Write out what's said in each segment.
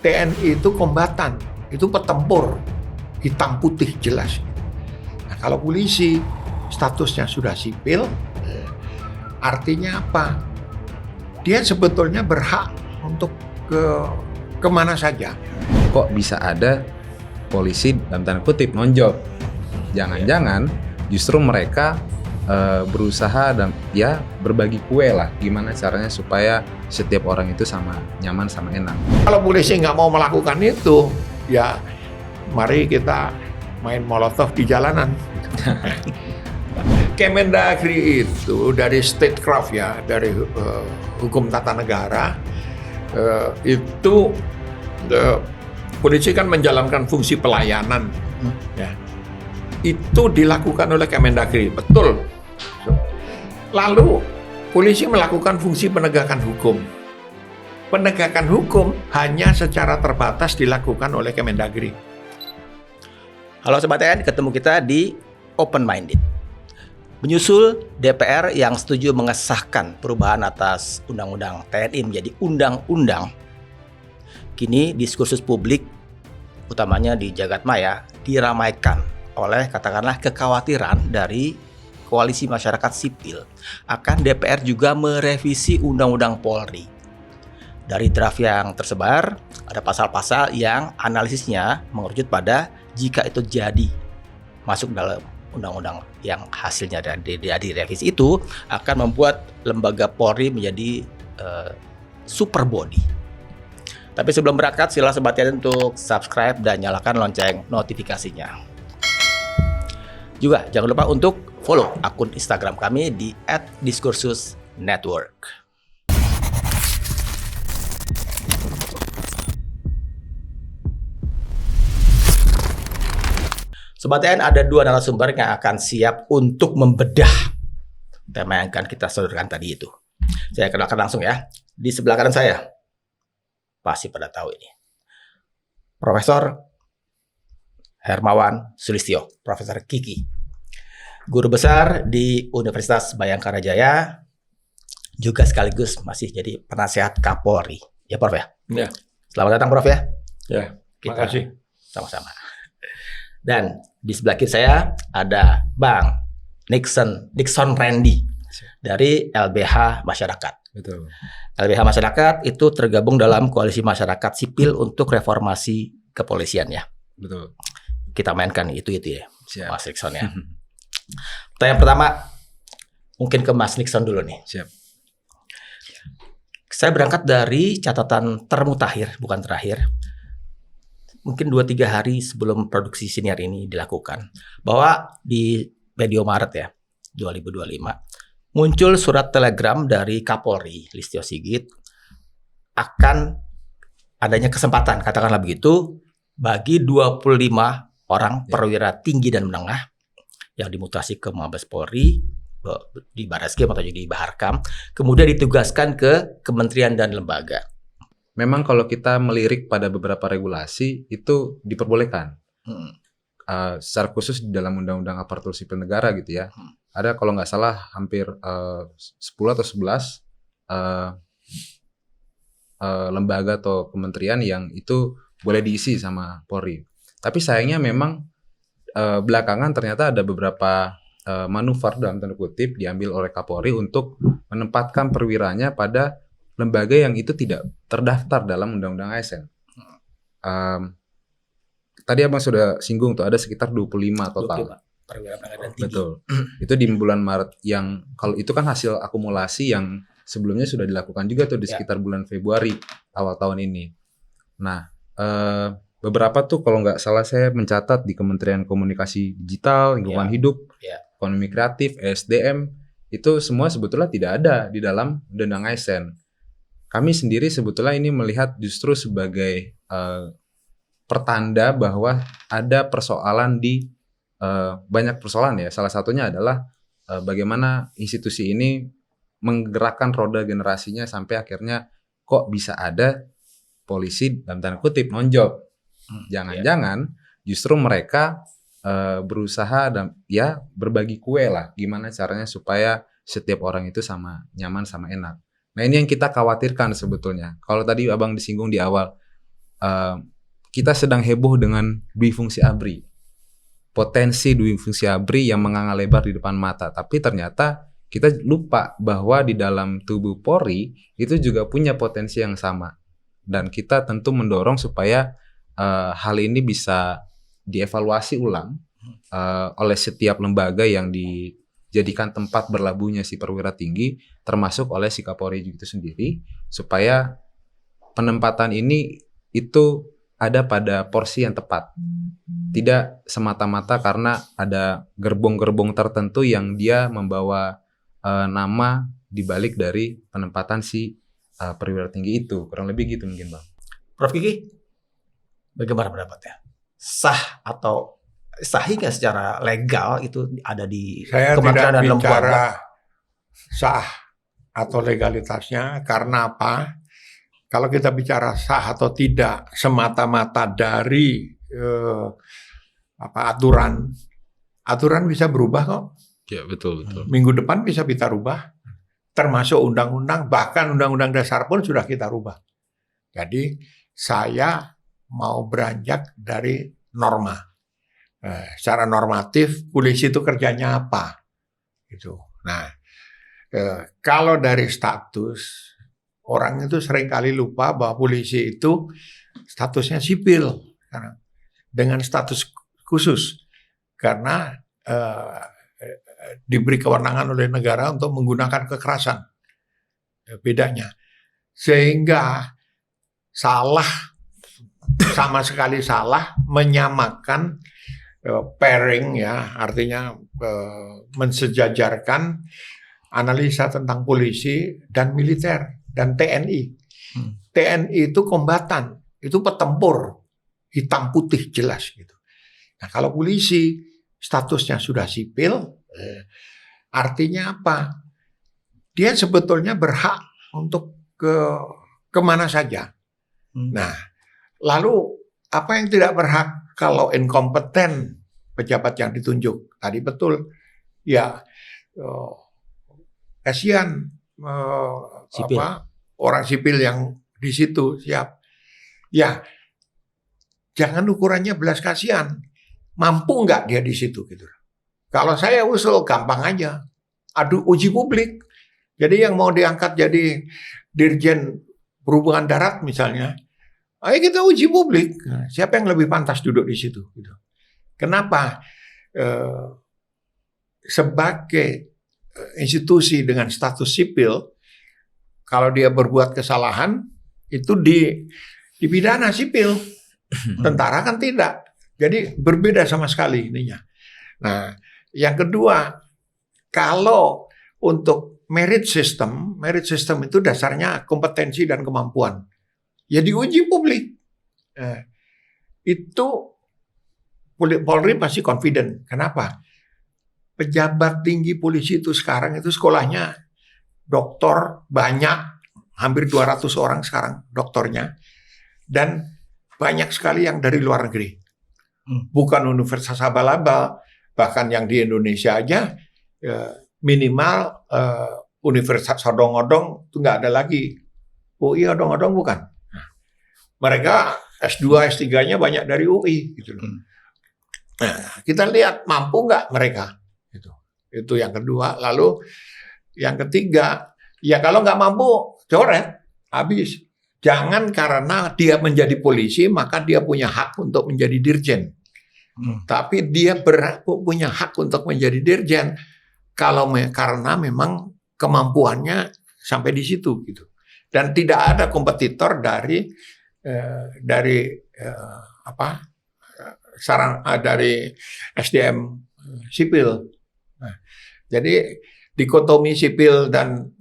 TNI itu kombatan, itu petempur, hitam putih jelas. Nah, kalau polisi statusnya sudah sipil, artinya apa? Dia sebetulnya berhak untuk kemana saja. Kok bisa ada polisi dalam tanda kutip nonjok? Jangan-jangan justru mereka berusaha dan ya berbagi kue lah, gimana caranya supaya setiap orang itu sama nyaman sama enak. Kalau polisi nggak mau melakukan itu, ya mari kita main molotov di jalanan. Kemendagri itu dari statecraft ya, dari hukum tata negara, itu polisi kan menjalankan fungsi pelayanan, ya. Itu dilakukan oleh Kemendagri, betul. Lalu polisi melakukan fungsi penegakan hukum. Penegakan hukum hanya secara terbatas dilakukan oleh Kemendagri. Halo Sobat TN, ketemu kita di Open Minded. Menyusul DPR yang setuju mengesahkan perubahan atas Undang-Undang TNI menjadi undang-undang, kini diskursus publik, utamanya di jagat maya, diramaikan oleh katakanlah kekhawatiran dari koalisi masyarakat sipil akan DPR juga merevisi Undang-Undang Polri. Dari draft yang tersebar, ada pasal-pasal yang analisisnya mengerucut pada jika itu jadi masuk dalam undang-undang yang hasilnya dari revisi itu akan membuat lembaga Polri menjadi super body. Tapi sebelum berangkat, silakan Sobat TN untuk subscribe dan nyalakan lonceng notifikasinya. Juga jangan lupa untuk follow akun Instagram kami di @diskursusnetwork. Sobat TN, ada dua narasumber yang akan siap untuk membedah tema yang akan kita sodorkan tadi itu. Saya kenalkan langsung ya. Di sebelah kanan saya, pasti pada tahu ini, Profesor Hermawan Sulistyo, Profesor Kiki, guru besar di Universitas Bhayangkara Jaya, juga sekaligus masih jadi penasehat Kapolri. Ya Prof ya? Ya. Selamat datang Prof ya. Ya, terima kasih. Sama-sama. Dan di sebelah kiri saya ada Bang Nixon Randy dari LBH Masyarakat. Betul. LBH Masyarakat itu tergabung dalam Koalisi Masyarakat Sipil untuk Reformasi Kepolisian ya. Betul. Kita mainkan itu ya, Siap. Mas Nixon ya. Pertanyaan pertama mungkin ke Mas Nixon dulu nih. Siap. Saya berangkat dari catatan termutakhir, bukan terakhir. Mungkin 2-3 hari sebelum produksi siniar ini dilakukan, bahwa di medio Maret ya 2025 muncul surat telegram dari Kapolri Listio Sigit akan adanya kesempatan, katakanlah begitu, bagi 25 orang perwira tinggi dan menengah yang dimutasi ke Mabes Polri di Barreskrim atau di Baharkam, kemudian ditugaskan ke kementerian dan lembaga. Memang kalau kita melirik pada beberapa regulasi itu diperbolehkan. Secara khusus di dalam Undang-Undang Aparatur Sipil Negara gitu ya. Ada kalau nggak salah hampir 10 atau 11 lembaga atau kementerian yang itu boleh diisi sama Polri. Tapi sayangnya memang belakangan ternyata ada beberapa manuver dalam tanda kutip diambil oleh Kapolri untuk menempatkan perwiranya pada lembaga yang itu tidak terdaftar dalam Undang-Undang ASN. Tadi Abang sudah singgung tuh ada sekitar 25 total. 25 perwira menengah dan tinggi. Betul. Itu di bulan Maret yang kalau itu kan hasil akumulasi yang sebelumnya sudah dilakukan juga tuh di sekitar bulan Februari awal tahun ini. Nah, beberapa tuh kalau nggak salah saya mencatat di Kementerian Komunikasi Digital, Lingkungan Hidup, Ekonomi Kreatif, ESDM, itu semua sebetulnya tidak ada di dalam Undang-Undang ASN. Kami sendiri sebetulnya ini melihat justru sebagai pertanda bahwa ada persoalan di banyak persoalan ya. Salah satunya adalah bagaimana institusi ini menggerakkan roda generasinya sampai akhirnya kok bisa ada polisi dalam tanda kutip nonjob. Jangan-jangan justru mereka berusaha dan ya berbagi kue lah. Gimana caranya supaya setiap orang itu sama nyaman sama enak. Nah ini yang kita khawatirkan sebetulnya. Kalau tadi Abang disinggung di awal, eh, kita sedang heboh dengan dui fungsi ABRI. Potensi dui fungsi ABRI yang menganga lebar di depan mata. Tapi ternyata kita lupa bahwa di dalam tubuh Polri itu juga punya potensi yang sama. Dan kita tentu mendorong supaya hal ini bisa dievaluasi ulang oleh setiap lembaga yang dijadikan tempat berlabuhnya si perwira tinggi, termasuk oleh si Kapolri itu sendiri, supaya penempatan ini itu ada pada porsi yang tepat. Tidak semata-mata karena ada gerbong-gerbong tertentu yang dia membawa nama dibalik dari penempatan si perwira tinggi itu. Kurang lebih gitu mungkin, Bang. Prof Kiki, bagaimana pendapatnya? Sah atau sahih nggak secara legal itu ada di Saya Kementerian tidak dan Lembaga? bicara sah atau legalitasnya karena apa? Kalau kita bicara sah atau tidak semata-mata dari aturan bisa berubah kok. Ya, betul. Minggu depan bisa kita rubah. Termasuk undang-undang, bahkan undang-undang dasar pun sudah kita rubah. Jadi saya mau beranjak dari norma. Secara normatif, polisi itu kerjanya apa? Gitu. Nah, kalau dari status, orang itu seringkali lupa bahwa polisi itu statusnya sipil. Dengan status khusus. Karena diberi kewenangan oleh negara untuk menggunakan kekerasan. Bedanya. Sehingga sama sekali salah menyamakan pairing ya, artinya mensejajarkan analisa tentang polisi dan militer dan TNI. TNI itu kombatan, itu petempur, hitam putih jelas gitu. Nah, kalau polisi statusnya sudah sipil, artinya apa? Dia sebetulnya berhak untuk kemana saja. Nah, lalu apa yang tidak berhak kalau inkompeten pejabat yang ditunjuk? Tadi betul, ya kasihan Sipil. orang sipil yang di situ siap. Ya, jangan ukurannya belas kasihan. Mampu nggak dia di situ gitu. Kalau saya usul gampang aja, adu uji publik. Jadi yang mau diangkat jadi Dirjen Perhubungan Darat misalnya, ayo kita uji publik. Nah, siapa yang lebih pantas duduk di situ? Gitu. Kenapa? Sebagai institusi dengan status sipil, kalau dia berbuat kesalahan itu dipidana sipil. Tentara kan tidak. Jadi berbeda sama sekali ininya. Nah, yang kedua, kalau untuk merit system itu dasarnya kompetensi dan kemampuan. Ya diuji publik. Itu Polri pasti confident. Kenapa? Pejabat tinggi polisi itu sekarang itu sekolahnya doktor banyak, hampir 200 orang sekarang doktornya. Dan banyak sekali yang dari luar negeri. Bukan universitas abal-abal, bahkan yang di Indonesia aja minimal universitas odong-odong itu nggak ada lagi. UI odong-odong bukan. Mereka S2, S3-nya banyak dari UI gitu loh. Nah, kita lihat mampu nggak mereka. Itu yang kedua. Lalu yang ketiga, ya kalau nggak mampu coret, habis. Jangan karena dia menjadi polisi maka dia punya hak untuk menjadi dirjen. Tapi dia punya hak untuk menjadi dirjen karena memang kemampuannya sampai di situ gitu. Dan tidak ada kompetitor dari SDM sipil. Nah, jadi dikotomi sipil dan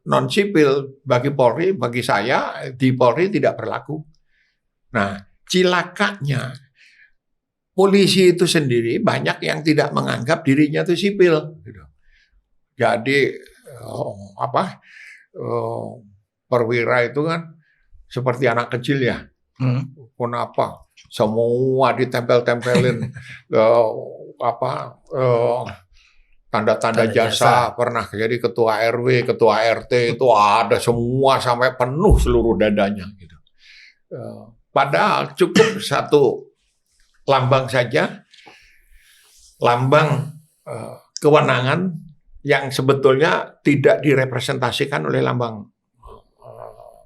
non sipil bagi Polri, bagi saya di Polri tidak berlaku. Nah, cilakanya polisi itu sendiri banyak yang tidak menganggap dirinya itu sipil. Gitu. Jadi perwira itu kan seperti anak kecil ya. Kenapa? Semua ditempel-tempelin tanda-tanda jasa, pernah jadi ketua RW, ketua RT itu ada semua sampai penuh seluruh dadanya gitu. Padahal cukup satu lambang saja, lambang kewenangan yang sebetulnya tidak direpresentasikan oleh lambang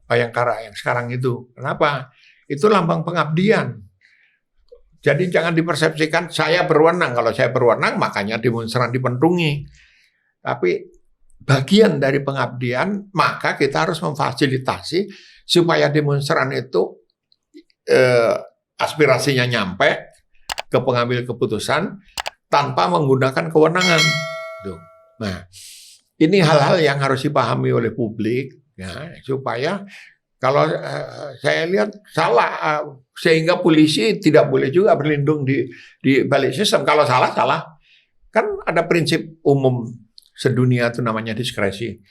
Bayangkara yang sekarang itu. Kenapa? Itu lambang pengabdian. Jadi jangan dipersepsikan saya berwenang. Kalau saya berwenang makanya demonstran dipentungi. Tapi bagian dari pengabdian, maka kita harus memfasilitasi supaya demonstran itu aspirasinya nyampe ke pengambil keputusan tanpa menggunakan kewenangan. Tuh. Nah, ini hal-hal yang harus dipahami oleh publik, ya, supaya kalau saya lihat salah, sehingga polisi tidak boleh juga berlindung di balik sistem. Kalau salah, salah. Kan ada prinsip umum sedunia itu namanya diskresi.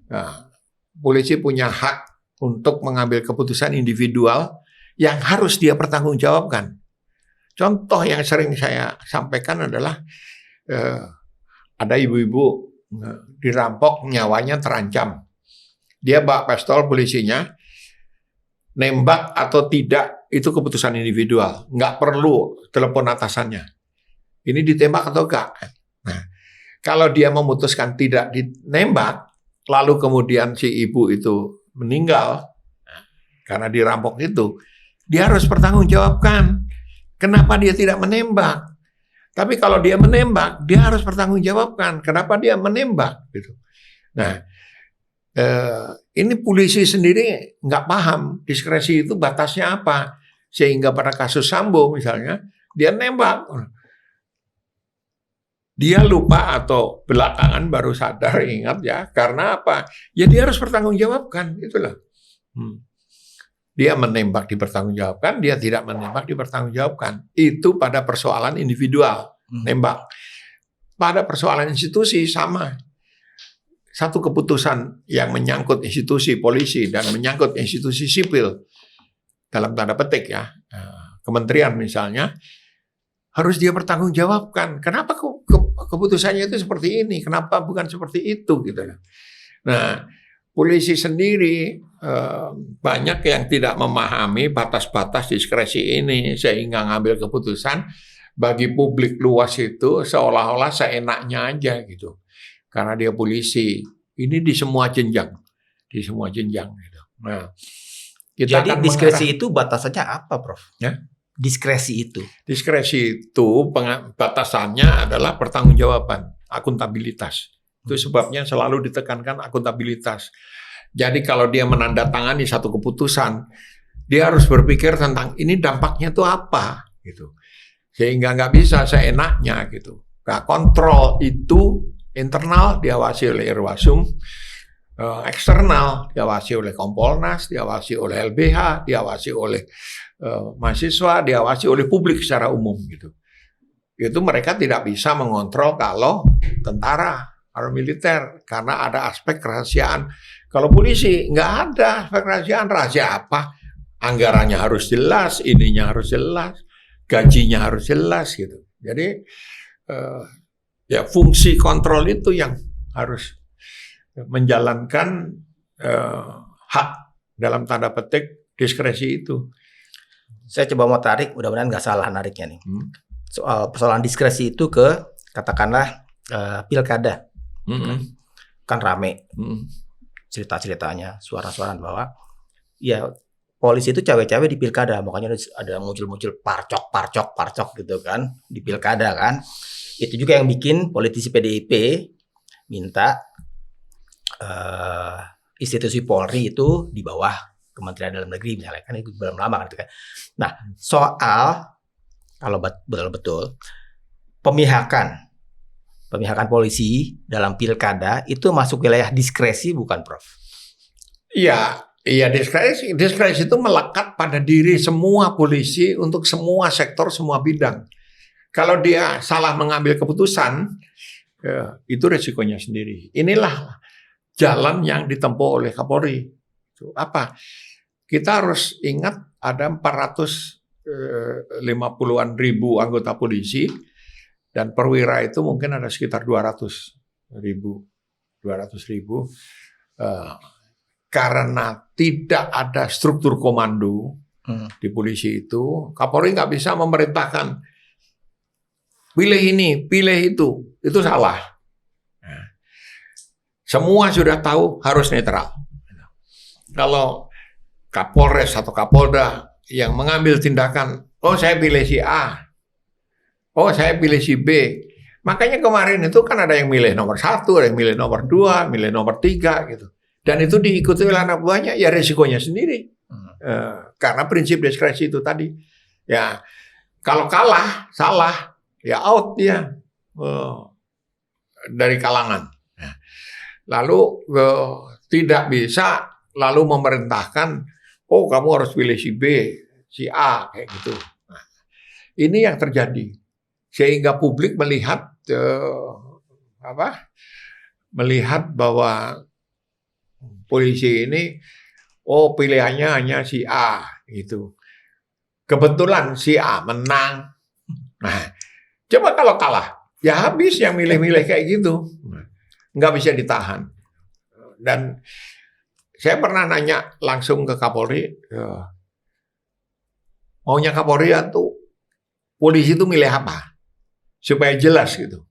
Nah, polisi punya hak untuk mengambil keputusan individual yang harus dia pertanggungjawabkan. Contoh yang sering saya sampaikan adalah ada ibu-ibu dirampok, nyawanya terancam. Dia bawa pistol, polisinya nembak atau tidak itu keputusan individual, nggak perlu telepon atasannya. Ini ditembak atau enggak? Nah, kalau dia memutuskan tidak ditembak, lalu kemudian si ibu itu meninggal karena dirampok itu, dia harus bertanggungjawabkan. Kenapa dia tidak menembak? Tapi kalau dia menembak, dia harus bertanggungjawabkan. Kenapa dia menembak? Gitu. Nah, ini polisi sendiri nggak paham diskresi itu batasnya apa, sehingga pada kasus Sambo misalnya dia nembak, dia lupa atau belakangan baru sadar ingat ya karena apa? Ya dia harus bertanggungjawabkan itulah. Dia menembak dipertanggungjawabkan, dia tidak menembak dipertanggungjawabkan. Itu pada persoalan individual nembak. Pada persoalan institusi sama. Satu keputusan yang menyangkut institusi polisi dan menyangkut institusi sipil dalam tanda petik ya, kementerian misalnya, harus dia bertanggungjawabkan. Kenapa keputusannya itu seperti ini? Kenapa bukan seperti itu gitu. Nah, polisi sendiri banyak yang tidak memahami batas-batas diskresi ini sehingga ngambil keputusan bagi publik luas itu seolah-olah seenaknya aja gitu. Karena dia polisi, ini di semua jenjang, gitu. Nah, kita jadi diskresi itu batasannya apa, Prof? Ya? Diskresi itu batasannya adalah pertanggungjawaban, akuntabilitas. Itu sebabnya selalu ditekankan akuntabilitas. Jadi kalau dia menandatangani satu keputusan, dia harus berpikir tentang ini dampaknya itu apa, gitu. Sehingga nggak bisa seenaknya, gitu. Nah, kontrol itu internal diawasi oleh Irwasum, eksternal diawasi oleh Kompolnas, diawasi oleh LBH, diawasi oleh mahasiswa, diawasi oleh publik secara umum gitu. Itu mereka tidak bisa mengontrol kalau tentara atau militer karena ada aspek kerahasiaan. Kalau polisi nggak ada aspek kerahasiaan, rahasia apa? Anggarannya harus jelas, ininya harus jelas, gajinya harus jelas gitu. Jadi ya fungsi kontrol itu yang harus menjalankan hak dalam tanda petik diskresi itu. Saya coba mau tarik, mudah-mudahan nggak salah nariknya nih. Soal persoalan diskresi itu ke katakanlah pilkada, kan rame cerita-ceritanya, suara-suara bahwa ya polisi itu cawe-cawe di pilkada, makanya ada muncul-muncul parcok gitu kan di pilkada kan. Itu juga yang bikin politisi PDIP minta institusi Polri itu di bawah Kementerian Dalam Negeri misalnya, kan itu belum lama kan itu kan. Nah, soal kalau betul-betul pemihakan polisi dalam pilkada itu masuk wilayah diskresi bukan, Prof? Iya, diskresi itu melekat pada diri semua polisi untuk semua sektor, semua bidang. Kalau dia salah mengambil keputusan, itu resikonya sendiri. Inilah jalan yang ditempuh oleh Kapolri. Apa? Kita harus ingat ada 450-an ribu anggota polisi dan perwira itu mungkin ada sekitar 200 ribu. Karena tidak ada struktur komando, Di polisi itu, Kapolri nggak bisa memerintahkan pilih ini, pilih itu salah. Nah, semua sudah tahu harus netral. Kalau Kapolres atau Kapolda yang mengambil tindakan, oh saya pilih si A, oh saya pilih si B. Makanya kemarin itu kan ada yang milih nomor 1, ada yang milih nomor 2, milih nomor 3 gitu. Dan itu diikuti oleh anak buahnya, ya resikonya sendiri. Karena prinsip diskresi itu tadi. Ya, kalau kalah, salah, ya out dia dari kalangan. Nah, lalu tidak bisa lalu memerintahkan, oh kamu harus pilih si B, si A, kayak gitu. Nah, ini yang terjadi. Sehingga publik melihat melihat bahwa polisi ini, oh pilihannya hanya si A, gitu. Kebetulan si A menang. Nah, coba kalau kalah, ya habis yang milih-milih kayak gitu. Nggak bisa ditahan. Dan saya pernah nanya langsung ke Kapolri, maunya Kapolri itu polisi itu milih apa? Supaya jelas gitu.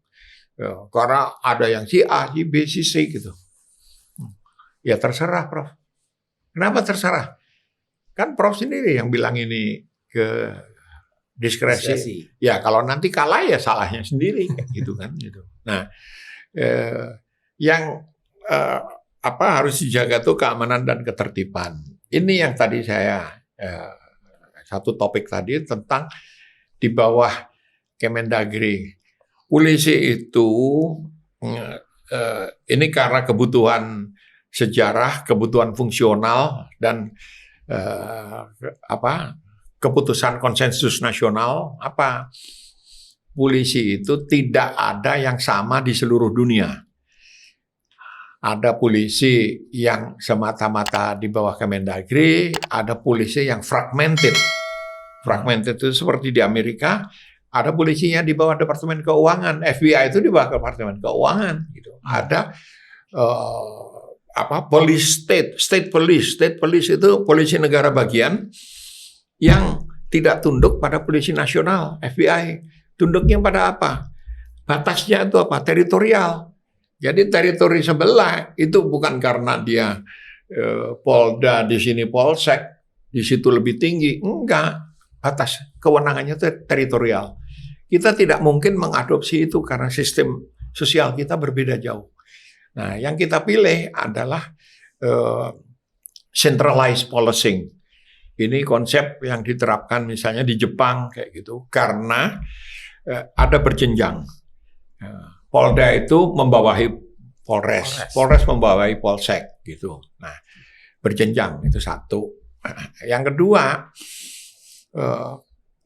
Karena ada yang si A, si B, si C gitu. Ya terserah, Prof. Kenapa terserah? Kan Prof sendiri yang bilang ini ke diskresi. Ya kalau nanti kalah ya salahnya sendiri gitu kan gitu. Nah, yang harus dijaga tuh keamanan dan ketertiban. Ini yang tadi saya satu topik tadi tentang di bawah Kemendagri. Polisi itu ini karena kebutuhan sejarah, kebutuhan fungsional dan keputusan konsensus nasional, polisi itu tidak ada yang sama di seluruh dunia. Ada polisi yang semata-mata di bawah Kemendagri, ada polisi yang fragmented. Fragmented itu seperti di Amerika, ada polisinya di bawah Departemen Keuangan, FBI itu di bawah Departemen Keuangan, gitu. Ada police state police itu polisi negara bagian yang tidak tunduk pada polisi nasional, FBI. Tunduknya pada apa? Batasnya itu apa? Teritorial. Jadi teritori sebelah itu bukan karena dia Polda, di sini Polsek, di situ lebih tinggi. Enggak. Batas kewenangannya itu teritorial. Kita tidak mungkin mengadopsi itu karena sistem sosial kita berbeda jauh. Nah, yang kita pilih adalah centralized policing. Ini konsep yang diterapkan misalnya di Jepang kayak gitu, karena ada berjenjang. Polda itu membawahi Polres, Polres membawahi Polsek gitu. Nah, berjenjang itu satu. Yang kedua,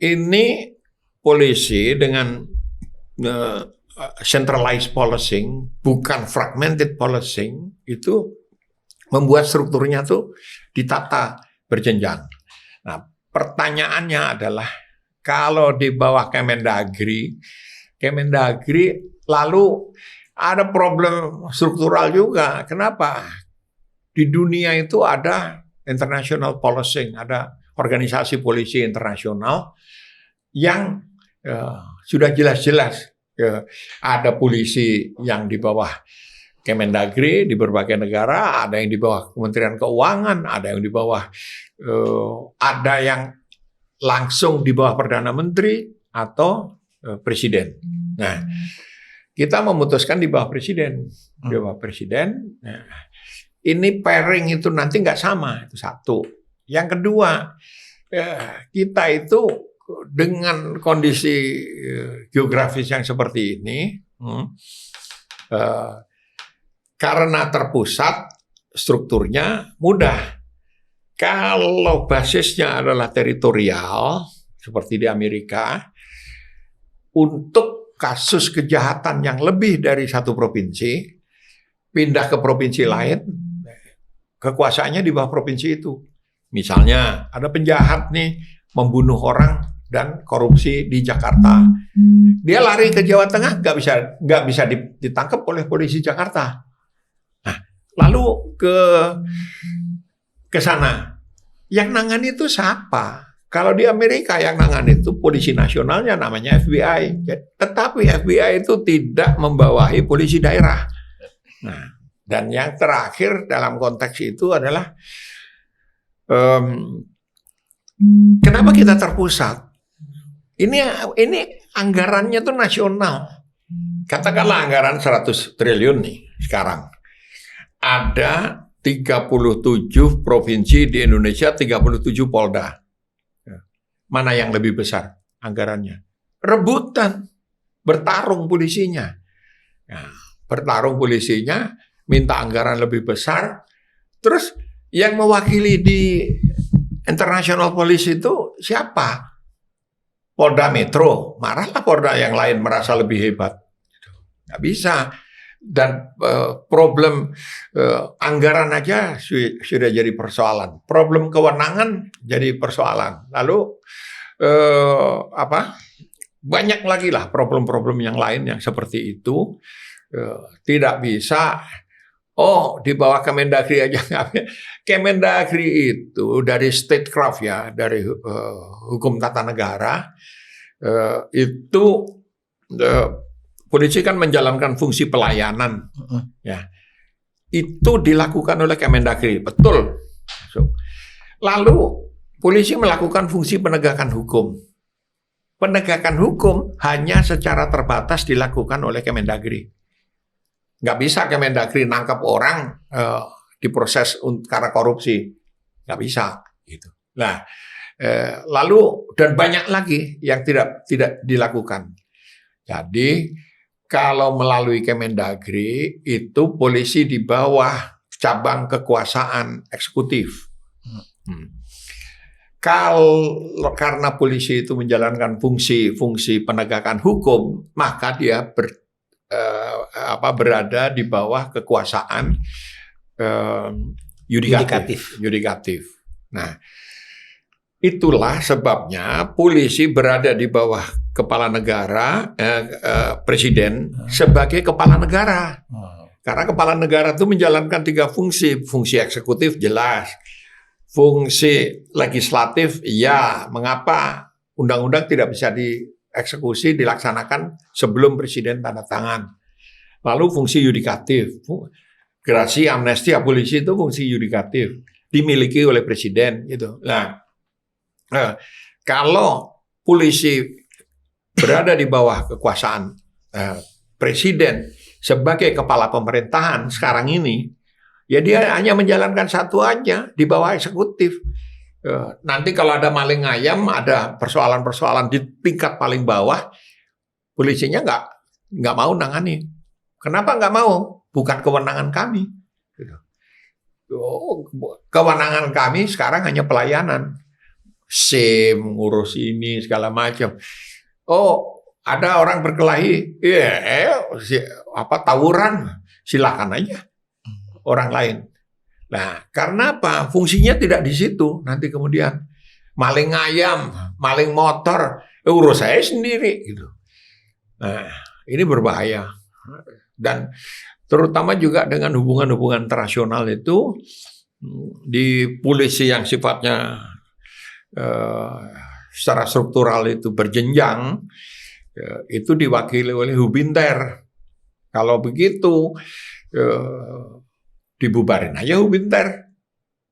ini polisi dengan centralized policing, bukan fragmented policing, itu membuat strukturnya tuh ditata berjenjang. Nah, pertanyaannya adalah kalau di bawah Kemendagri lalu ada problem struktural juga. Kenapa? Di dunia itu ada international policing, ada organisasi polisi internasional yang sudah jelas-jelas ada polisi yang di bawah Kemendagri di berbagai negara, ada yang di bawah Kementerian Keuangan, ada yang di bawah ada yang langsung di bawah Perdana Menteri atau Presiden. Nah, kita memutuskan di bawah Presiden, di bawah Presiden. Nah, ini pairing itu nanti nggak sama, itu satu. Yang kedua, kita itu dengan kondisi geografis yang seperti ini, karena terpusat, strukturnya mudah. Kalau basisnya adalah teritorial, seperti di Amerika, untuk kasus kejahatan yang lebih dari satu provinsi, pindah ke provinsi lain, kekuasaannya di bawah provinsi itu. Misalnya ada penjahat nih, membunuh orang dan korupsi di Jakarta. Dia lari ke Jawa Tengah, nggak bisa ditangkap oleh polisi Jakarta. Nah, lalu ke sana. Yang nangani itu siapa? Kalau di Amerika yang nangani itu polisi nasionalnya namanya FBI. Tetapi FBI itu tidak membawahi polisi daerah. Nah, dan yang terakhir dalam konteks itu adalah kenapa kita terpusat? Ini anggarannya tuh nasional. Katakanlah anggaran 100 triliun nih sekarang. Ada 37 provinsi di Indonesia, 37 Polda. Mana yang lebih besar anggarannya? Rebutan, bertarung polisinya. Nah, bertarung polisinya, minta anggaran lebih besar. Terus yang mewakili di International Police itu siapa? Polda Metro. Marahlah Polda yang lain merasa lebih hebat. Nggak bisa. Dan problem anggaran aja sudah jadi persoalan. Problem kewenangan jadi persoalan. Lalu banyak lagi lah problem-problem yang lain yang seperti itu. Tidak bisa. Oh, di bawah Kemendagri aja. Kemendagri itu dari statecraft ya, dari hukum tata negara itu. Polisi kan menjalankan fungsi pelayanan, ya. Itu dilakukan oleh Kemendagri, betul. Lalu polisi melakukan fungsi penegakan hukum. Penegakan hukum hanya secara terbatas dilakukan oleh Kemendagri. Nggak bisa Kemendagri nangkap orang diproses karena korupsi, nggak bisa. Gitu. Nah, lalu dan banyak lagi yang tidak dilakukan. Jadi kalau melalui Kemendagri itu polisi di bawah cabang kekuasaan eksekutif. Kalau karena polisi itu menjalankan fungsi penegakan hukum, maka dia berada di bawah kekuasaan yudikatif. Nah, itulah sebabnya polisi berada di bawah kepala negara, presiden sebagai kepala negara. Karena kepala negara itu menjalankan 3 fungsi. Fungsi eksekutif jelas. Fungsi legislatif, ya, mengapa undang-undang tidak bisa dieksekusi, dilaksanakan sebelum presiden tanda tangan. Lalu fungsi yudikatif. Gerasi, amnesti, abolisi itu fungsi yudikatif. Dimiliki oleh presiden. Gitu. Nah, kalau polisi berada di bawah kekuasaan presiden sebagai kepala pemerintahan sekarang ini, ya dia hanya menjalankan satu aja di bawah eksekutif. Nanti kalau ada maling ayam, ada persoalan-persoalan di tingkat paling bawah, polisinya nggak mau nangani. Kenapa nggak mau? Bukan kewenangan kami. Kewenangan kami sekarang hanya pelayanan. SIM, ngurus ini segala macam. Oh, ada orang berkelahi, tawuran, silakan aja orang lain. Nah, karena apa? Fungsinya tidak di situ. Nanti kemudian maling ayam, maling motor, urus saya sendiri gitu. Nah, ini berbahaya. Dan terutama juga dengan hubungan-hubungan internasional itu di polisi yang sifatnya secara struktural itu berjenjang, itu diwakili oleh Hubinter. Kalau begitu dibubarin aja Hubinter.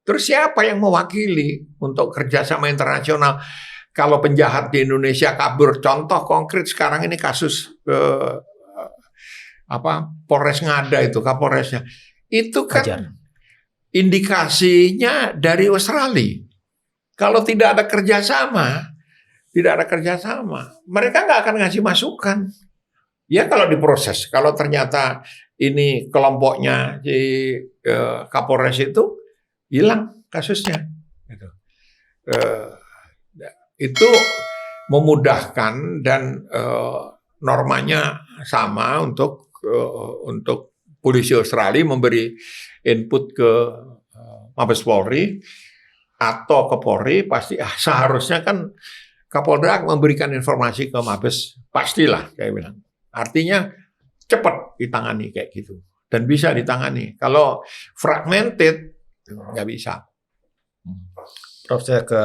Terus siapa yang mewakili untuk kerjasama internasional? Kalau penjahat di Indonesia kabur, contoh konkret sekarang ini kasus Polres Ngada itu, Kapolresnya itu kan indikasinya dari Australia. Kalau tidak ada kerjasama, mereka nggak akan ngasih masukan. Ya kalau diproses, kalau ternyata ini kelompoknya si Kapolres itu hilang kasusnya, gitu. Itu memudahkan dan normanya sama untuk polisi Australia memberi input ke Mabes Polri. Atau ke Polri pasti seharusnya kan Kapolda memberikan informasi ke Mabes, pastilah kayak bilang. Artinya cepat ditangani kayak gitu dan bisa ditangani. Kalau fragmented nggak bisa. Prof, saya ke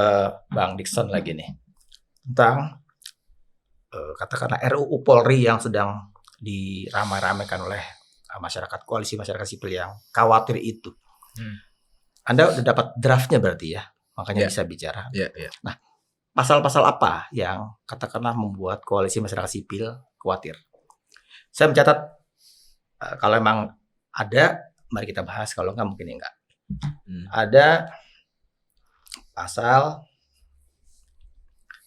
Bang Dixon lagi nih tentang katakanlah RUU Polri yang sedang diramai-ramaikan oleh masyarakat, koalisi masyarakat sipil yang khawatir itu. Anda udah dapat draftnya berarti ya, makanya Ya. bisa bicara. Ya, ya. Nah, pasal-pasal apa yang katakanlah membuat koalisi masyarakat sipil khawatir? Saya mencatat kalau emang ada, mari kita bahas. Kalau enggak mungkin enggak. Ada pasal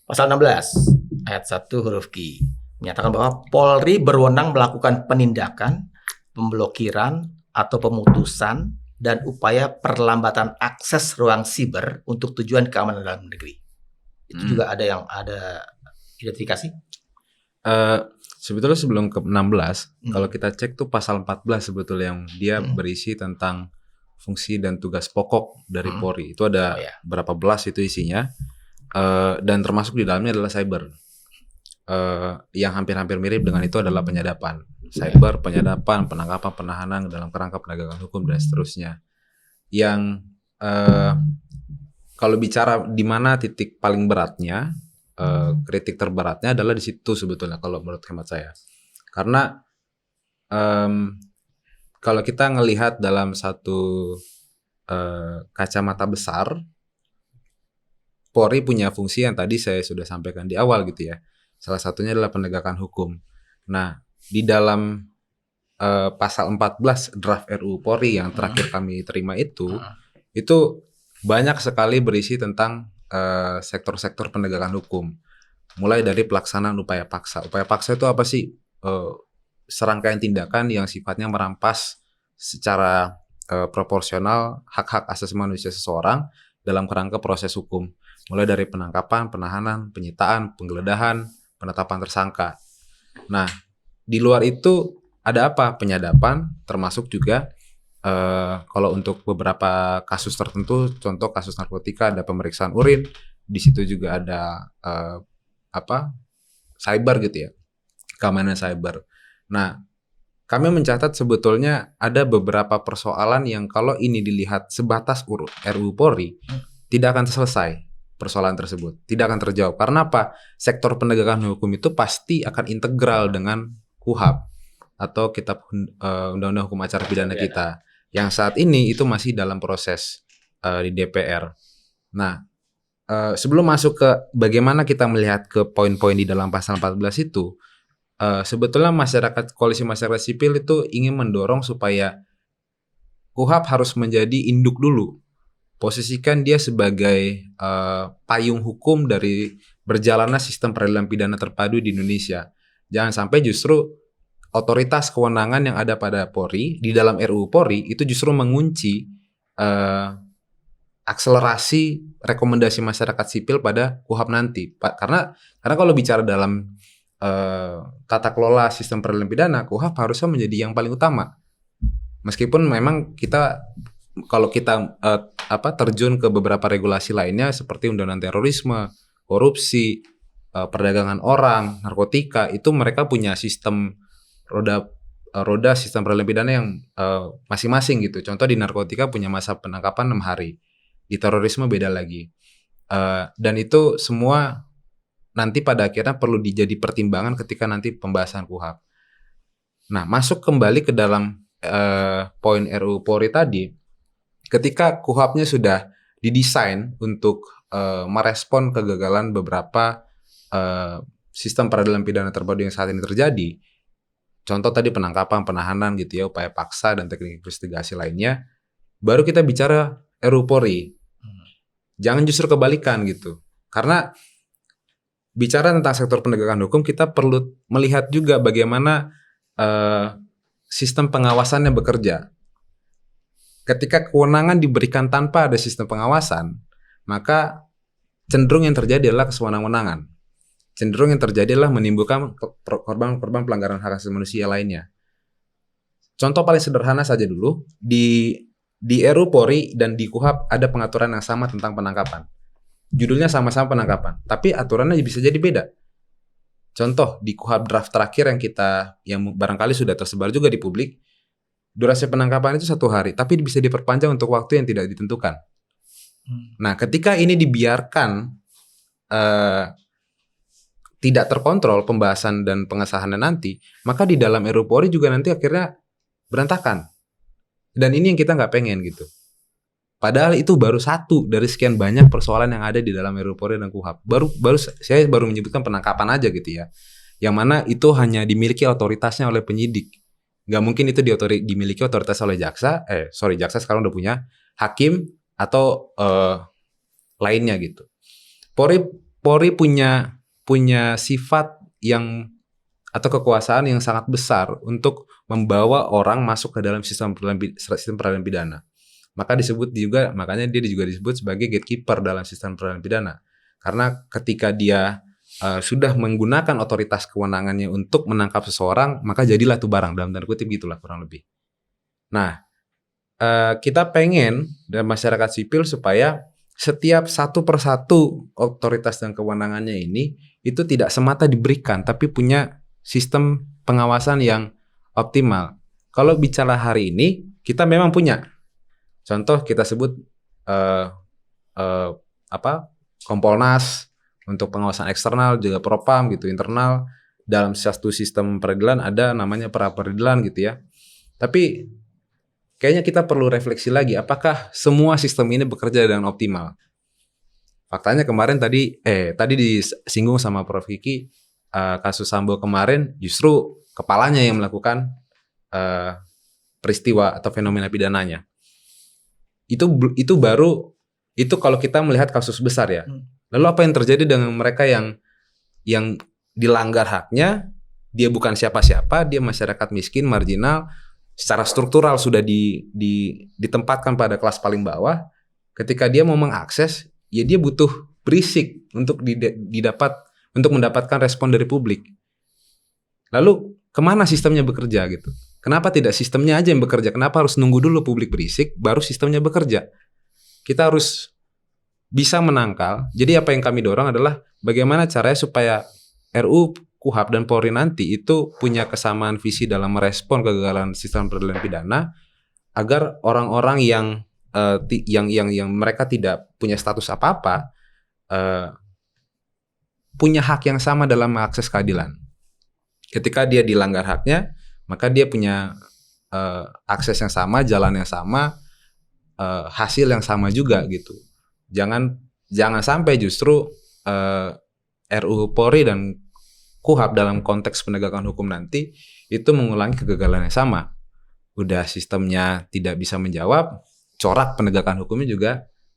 16 ayat 1 huruf Q menyatakan bahwa Polri berwenang melakukan penindakan, pemblokiran atau pemutusan dan upaya perlambatan akses ruang siber untuk tujuan keamanan dalam negeri. Itu juga ada yang ada identifikasi. Sebetulnya sebelum ke 16, kalau kita cek tuh pasal 14 sebetulnya yang dia berisi tentang fungsi dan tugas pokok dari Polri. Itu ada berapa belas itu isinya. Dan termasuk di dalamnya adalah cyber. Yang hampir-hampir mirip dengan itu adalah penyadapan. Cyber, penyadapan, penangkapan, penahanan dalam kerangka penegakan hukum dan seterusnya. Yang kalau bicara di mana titik paling beratnya, kritik terberatnya adalah di situ sebetulnya kalau menurut hemat saya. Karena kalau kita ngelihat dalam satu kacamata besar, Polri punya fungsi yang tadi saya sudah sampaikan di awal gitu ya. Salah satunya adalah penegakan hukum. Nah, di dalam pasal 14 draft RUU Polri yang terakhir kami terima itu banyak sekali berisi tentang sektor-sektor penegakan hukum. Mulai dari pelaksanaan upaya paksa. Upaya paksa itu apa sih? Serangkaian tindakan yang sifatnya merampas secara proporsional hak-hak asasi manusia seseorang dalam kerangka proses hukum. Mulai dari penangkapan, penahanan, penyitaan, penggeledahan, penetapan tersangka. Nah, di luar itu ada apa? Penyadapan, termasuk juga kalau untuk beberapa kasus tertentu, contoh kasus narkotika ada pemeriksaan urin, di situ juga ada cyber gitu ya, keamanan cyber. Nah, kami mencatat sebetulnya ada beberapa persoalan yang kalau ini dilihat sebatas RUU Polri tidak akan selesai. Persoalan tersebut tidak akan terjawab. Karena apa? Sektor penegakan hukum itu pasti akan integral dengan KUHP atau Kitab Undang-Undang Hukum Acara Pidana kita, yang saat ini itu masih dalam proses di DPR. Nah, sebelum masuk ke bagaimana kita melihat ke poin-poin di dalam pasal 14 itu, sebetulnya koalisi masyarakat sipil itu ingin mendorong supaya KUHP harus menjadi induk dulu. Posisikan dia sebagai payung hukum dari berjalannya sistem peradilan pidana terpadu di Indonesia. Jangan sampai justru otoritas kewenangan yang ada pada Polri di dalam RUU Polri itu justru mengunci akselerasi rekomendasi masyarakat sipil pada KUHP nanti. Karena kalau bicara dalam tata kelola sistem peradilan pidana, KUHP harusnya menjadi yang paling utama. Meskipun memang kalau kita terjun ke beberapa regulasi lainnya seperti undang-undang terorisme, korupsi, perdagangan orang, narkotika, itu mereka punya sistem roda sistem peradilan pidana yang masing-masing gitu. Contoh di narkotika punya masa penangkapan 6 hari. Di terorisme beda lagi. Dan itu semua nanti pada akhirnya perlu dijadi pertimbangan ketika nanti pembahasan KUHP. Nah, masuk kembali ke dalam poin RUU Polri tadi. Ketika KUHP-nya sudah didesain untuk merespon kegagalan beberapa sistem peradilan pidana terpadu yang saat ini terjadi, contoh tadi penangkapan, penahanan gitu ya, upaya paksa dan teknik investigasi lainnya, baru kita bicara RUU Polri. Jangan justru kebalikan gitu. Karena bicara tentang sektor penegakan hukum, kita perlu melihat juga bagaimana sistem pengawasannya bekerja. Ketika kewenangan diberikan tanpa ada sistem pengawasan, maka cenderung yang terjadi adalah kesewenang-wenangan. Cenderung yang terjadi adalah menimbulkan korban-korban pelanggaran hak asasi manusia lainnya. Contoh paling sederhana saja dulu, di RUU Polri dan di KUHP ada pengaturan yang sama tentang penangkapan. Judulnya sama-sama penangkapan, tapi aturannya bisa jadi beda. Contoh di KUHP draft terakhir yang barangkali sudah tersebar juga di publik, durasi penangkapan itu 1 hari, tapi bisa diperpanjang untuk waktu yang tidak ditentukan. Nah, ketika ini dibiarkan tidak terkontrol pembahasan dan pengesahannya nanti, maka di dalam RUU Polri juga nanti akhirnya berantakan. Dan ini yang kita nggak pengen gitu. Padahal itu baru satu dari sekian banyak persoalan yang ada di dalam RUU Polri dan KUHP. Saya baru menyebutkan penangkapan aja gitu ya. Yang mana itu hanya dimiliki otoritasnya oleh penyidik. Nggak mungkin itu dimiliki otoritas oleh jaksa. Jaksa sekarang udah punya hakim atau lainnya gitu. Polri punya sifat yang atau kekuasaan yang sangat besar untuk membawa orang masuk ke dalam sistem peradilan pidana. Makanya dia juga disebut sebagai gatekeeper dalam sistem peradilan pidana. Karena ketika dia sudah menggunakan otoritas kewenangannya untuk menangkap seseorang, maka jadilah itu barang, dalam tanda kutip gitulah kurang lebih. Nah, kita pengen dan masyarakat sipil supaya setiap satu persatu otoritas dan kewenangannya ini itu tidak semata diberikan, tapi punya sistem pengawasan yang optimal. Kalau bicara hari ini, kita memang punya. Contoh kita sebut Kompolnas untuk pengawasan eksternal, juga Propam gitu, internal. Dalam satu sistem peradilan ada namanya pra-peradilan gitu ya. Tapi kayaknya kita perlu refleksi lagi, apakah semua sistem ini bekerja dengan optimal? Faktanya kemarin tadi disinggung sama Prof. Kiki, kasus Sambo kemarin justru kepalanya yang melakukan peristiwa atau fenomena pidananya. Itu kalau kita melihat kasus besar ya. Lalu apa yang terjadi dengan mereka yang dilanggar haknya? Dia bukan siapa-siapa, dia masyarakat miskin, marginal, secara struktural sudah ditempatkan pada kelas paling bawah. Ketika dia mau mengakses, ya dia butuh berisik untuk untuk mendapatkan respon dari publik. Lalu kemana sistemnya bekerja gitu? Kenapa tidak sistemnya aja yang bekerja? Kenapa harus nunggu dulu publik berisik baru sistemnya bekerja? Kita harus bisa menangkal. Jadi apa yang kami dorong adalah bagaimana caranya supaya RUU, KUHP dan Polri nanti itu punya kesamaan visi dalam merespon kegagalan sistem peradilan pidana, agar orang-orang yang mereka tidak punya status apa-apa punya hak yang sama dalam mengakses keadilan. Ketika dia dilanggar haknya, maka dia punya akses yang sama, jalan yang sama, hasil yang sama juga gitu. Jangan sampai justru RUU Polri dan KUHP dalam konteks penegakan hukum nanti itu mengulangi kegagalan yang sama. Udah sistemnya tidak bisa menjawab, corak penegakan hukumnya juga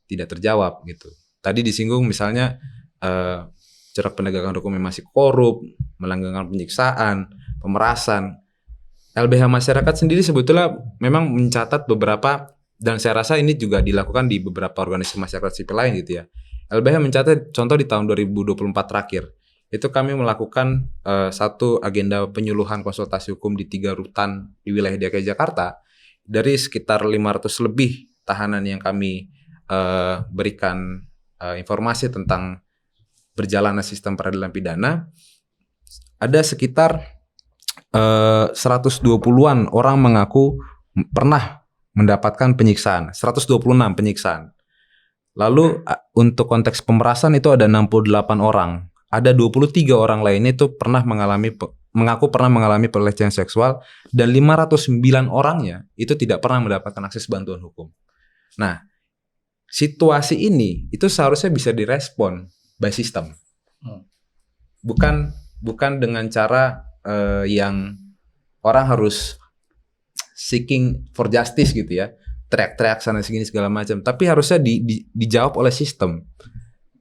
tidak terjawab gitu. Tadi disinggung misalnya corak penegakan hukumnya masih korup, melanggengkan penyiksaan, pemerasan. LBH masyarakat sendiri sebetulnya memang mencatat beberapa, dan saya rasa ini juga dilakukan di beberapa organisasi masyarakat sipil lain gitu ya. LBH mencatat contoh di tahun 2024 terakhir, itu kami melakukan satu agenda penyuluhan konsultasi hukum di 3 rutan di wilayah DKI Jakarta. Dari sekitar 500 lebih tahanan yang kami berikan informasi tentang berjalannya sistem peradilan pidana, ada sekitar 120-an orang mengaku pernah mendapatkan penyiksaan, 126 penyiksaan. Lalu untuk konteks pemerasan itu ada 68 orang. Ada 23 orang lainnya itu mengaku pernah mengalami pelecehan seksual, dan 509 orangnya itu tidak pernah mendapatkan akses bantuan hukum. Nah, situasi ini itu seharusnya bisa direspon by system. Bukan dengan cara yang orang harus seeking for justice gitu ya, teriak-teriak sana sini segala macam, tapi harusnya dijawab oleh sistem.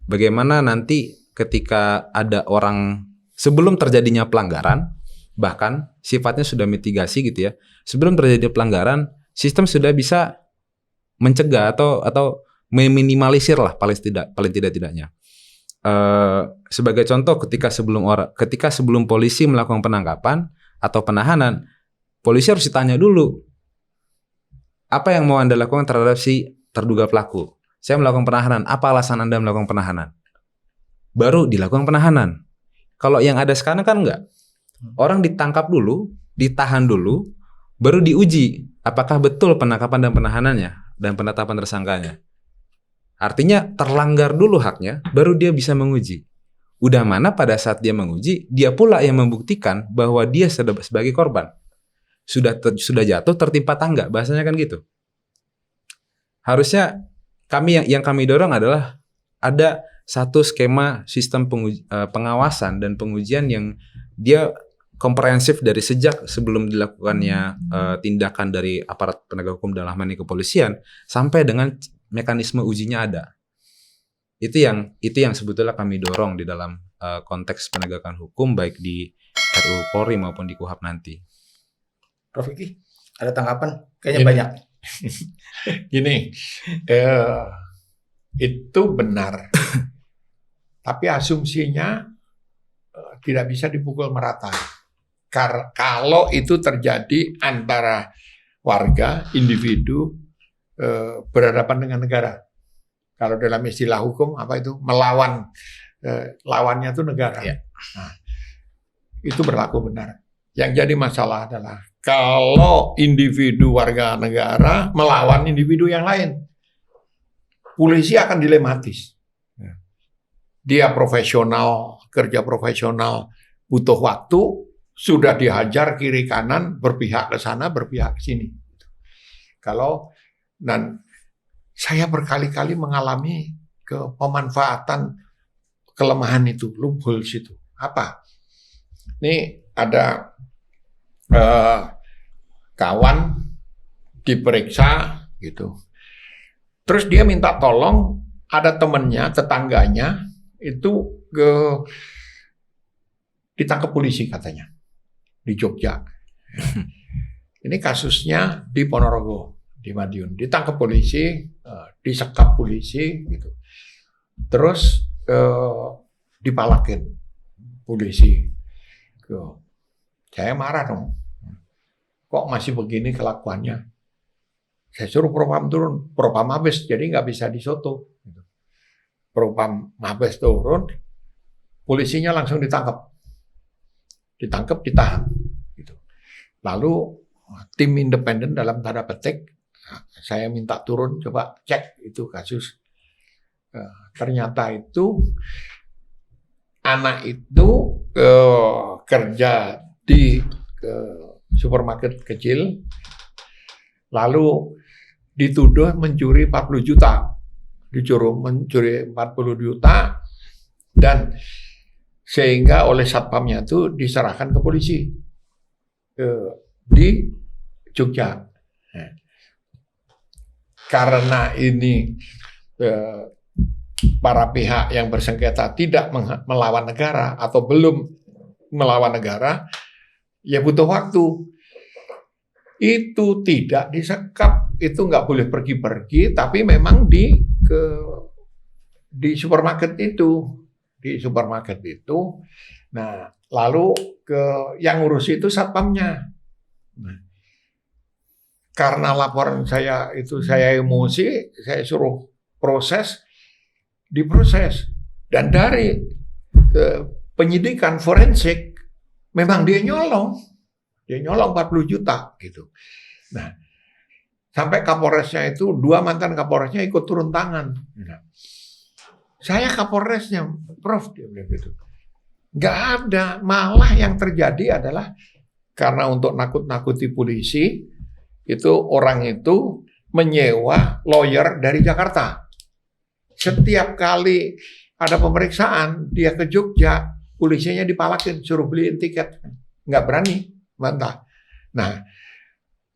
Bagaimana nanti ketika ada orang sebelum terjadinya pelanggaran, bahkan sifatnya sudah mitigasi gitu ya, sebelum terjadi pelanggaran, sistem sudah bisa mencegah atau meminimalisir lah paling tidaknya. Sebagai contoh, ketika sebelum polisi melakukan penangkapan atau penahanan, polisi harus ditanya dulu, apa yang mau Anda lakukan terhadap si terduga pelaku? Saya melakukan penahanan, apa alasan Anda melakukan penahanan? Baru dilakukan penahanan. Kalau yang ada sekarang kan enggak. Orang ditangkap dulu, ditahan dulu, baru diuji apakah betul penangkapan dan penahanannya dan penetapan tersangkanya. Artinya terlanggar dulu haknya, baru dia bisa menguji. Udah mana pada saat dia menguji, dia pula yang membuktikan bahwa dia sebagai korban. Sudah jatuh tertimpa tangga, bahasanya kan gitu. Harusnya yang kami dorong adalah ada satu skema sistem pengawasan dan pengujian yang dia komprehensif dari sejak sebelum dilakukannya tindakan dari aparat penegak hukum dalam hal ini kepolisian sampai dengan mekanisme ujinya ada. Itu yang sebetulnya kami dorong di dalam konteks penegakan hukum baik di RUU Polri maupun di KUHAP nanti. Prof. Vicky, ada tanggapan? Kayaknya banyak. Gini, itu benar. Tapi asumsinya tidak bisa dipukul merata. Kalau itu terjadi antara warga, individu, berhadapan dengan negara. Kalau dalam istilah hukum apa itu melawan, lawannya itu negara. Ya. Nah, itu berlaku benar. Yang jadi masalah adalah kalau individu warga negara melawan individu yang lain, polisi akan dilematis. Dia profesional, kerja profesional, butuh waktu, sudah dihajar kiri kanan, berpihak ke sana, berpihak ke sini. Dan saya berkali-kali mengalami pemanfaatan kelemahan itu, loopholes itu. Apa? Ini ada kawan diperiksa gitu. Terus dia minta tolong, ada temannya, tetangganya itu ditangkap polisi katanya di Jogja. Ini kasusnya di Ponorogo, di Madiun. Ditangkap polisi, disekap polisi gitu. Terus dipalakin polisi. Saya marah dong. Kok masih begini kelakuannya? Saya suruh Propam turun, Propam Mabes, jadi nggak bisa disoto. Propam Mabes turun, polisinya langsung ditangkap, ditahan. Gitu. Lalu tim independen dalam tanda petik, saya minta turun, coba cek itu kasus. Ternyata itu anak itu kerja di supermarket kecil, lalu dituduh mencuri 40 juta, mencuri 40 juta, dan sehingga oleh satpamnya itu diserahkan ke polisi di Jogja. Karena ini para pihak yang bersengketa tidak melawan negara atau belum melawan negara, ya butuh waktu. Itu tidak disekap, itu nggak boleh pergi-pergi, tapi memang di supermarket itu, nah lalu yang ngurus itu satpamnya. Nah, karena laporan saya itu saya emosi, saya suruh diproses, dan dari penyidikan forensik memang dia nyolong 40 juta gitu. Nah, sampai Kapolresnya itu, 2 mantan Kapolresnya ikut turun tangan. Nah, saya Kapolresnya, Prof, dia bilang gitu. Nggak ada, malah yang terjadi adalah karena untuk nakut-nakuti polisi, itu orang itu menyewa lawyer dari Jakarta. Setiap kali ada pemeriksaan, dia ke Jogja, polisinya dipalakin, suruh beliin tiket. Nggak berani bantah. Nah,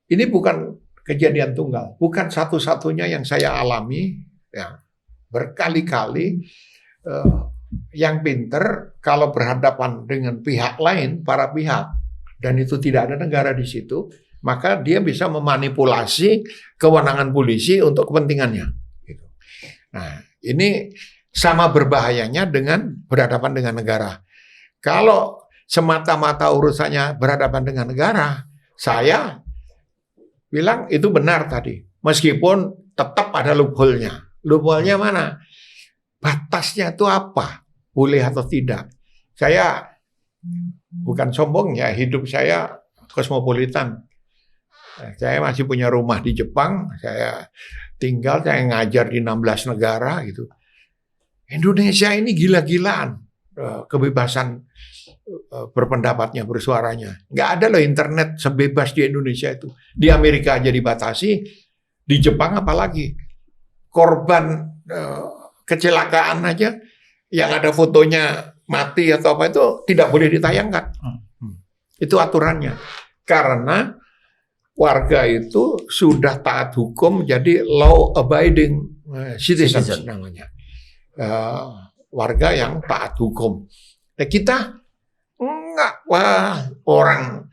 ini bukan kejadian tunggal, bukan satu-satunya yang saya alami, ya, berkali-kali. Yang pinter kalau berhadapan dengan pihak lain, para pihak, dan itu tidak ada negara di situ, maka dia bisa memanipulasi kewenangan polisi untuk kepentingannya. Gitu. Nah, ini sama berbahayanya dengan berhadapan dengan negara. Kalau semata-mata urusannya berhadapan dengan negara, saya bilang itu benar tadi. Meskipun tetap ada loophole-nya. Loophole-nya mana? Batasnya itu apa? Boleh atau tidak? Saya bukan sombong ya, hidup saya kosmopolitan. Saya masih punya rumah di Jepang, saya ngajar di 16 negara gitu. Indonesia ini gila-gilaan kebebasan berpendapatnya, bersuaranya. Nggak ada loh internet sebebas di Indonesia itu. Di Amerika aja dibatasi, di Jepang apalagi. Korban kecelakaan aja yang ada fotonya mati atau apa itu tidak boleh ditayangkan. Itu aturannya. Karena warga itu sudah taat hukum, jadi law abiding citizens namanya. Warga yang taat hukum. Nah, kita enggak, wah orang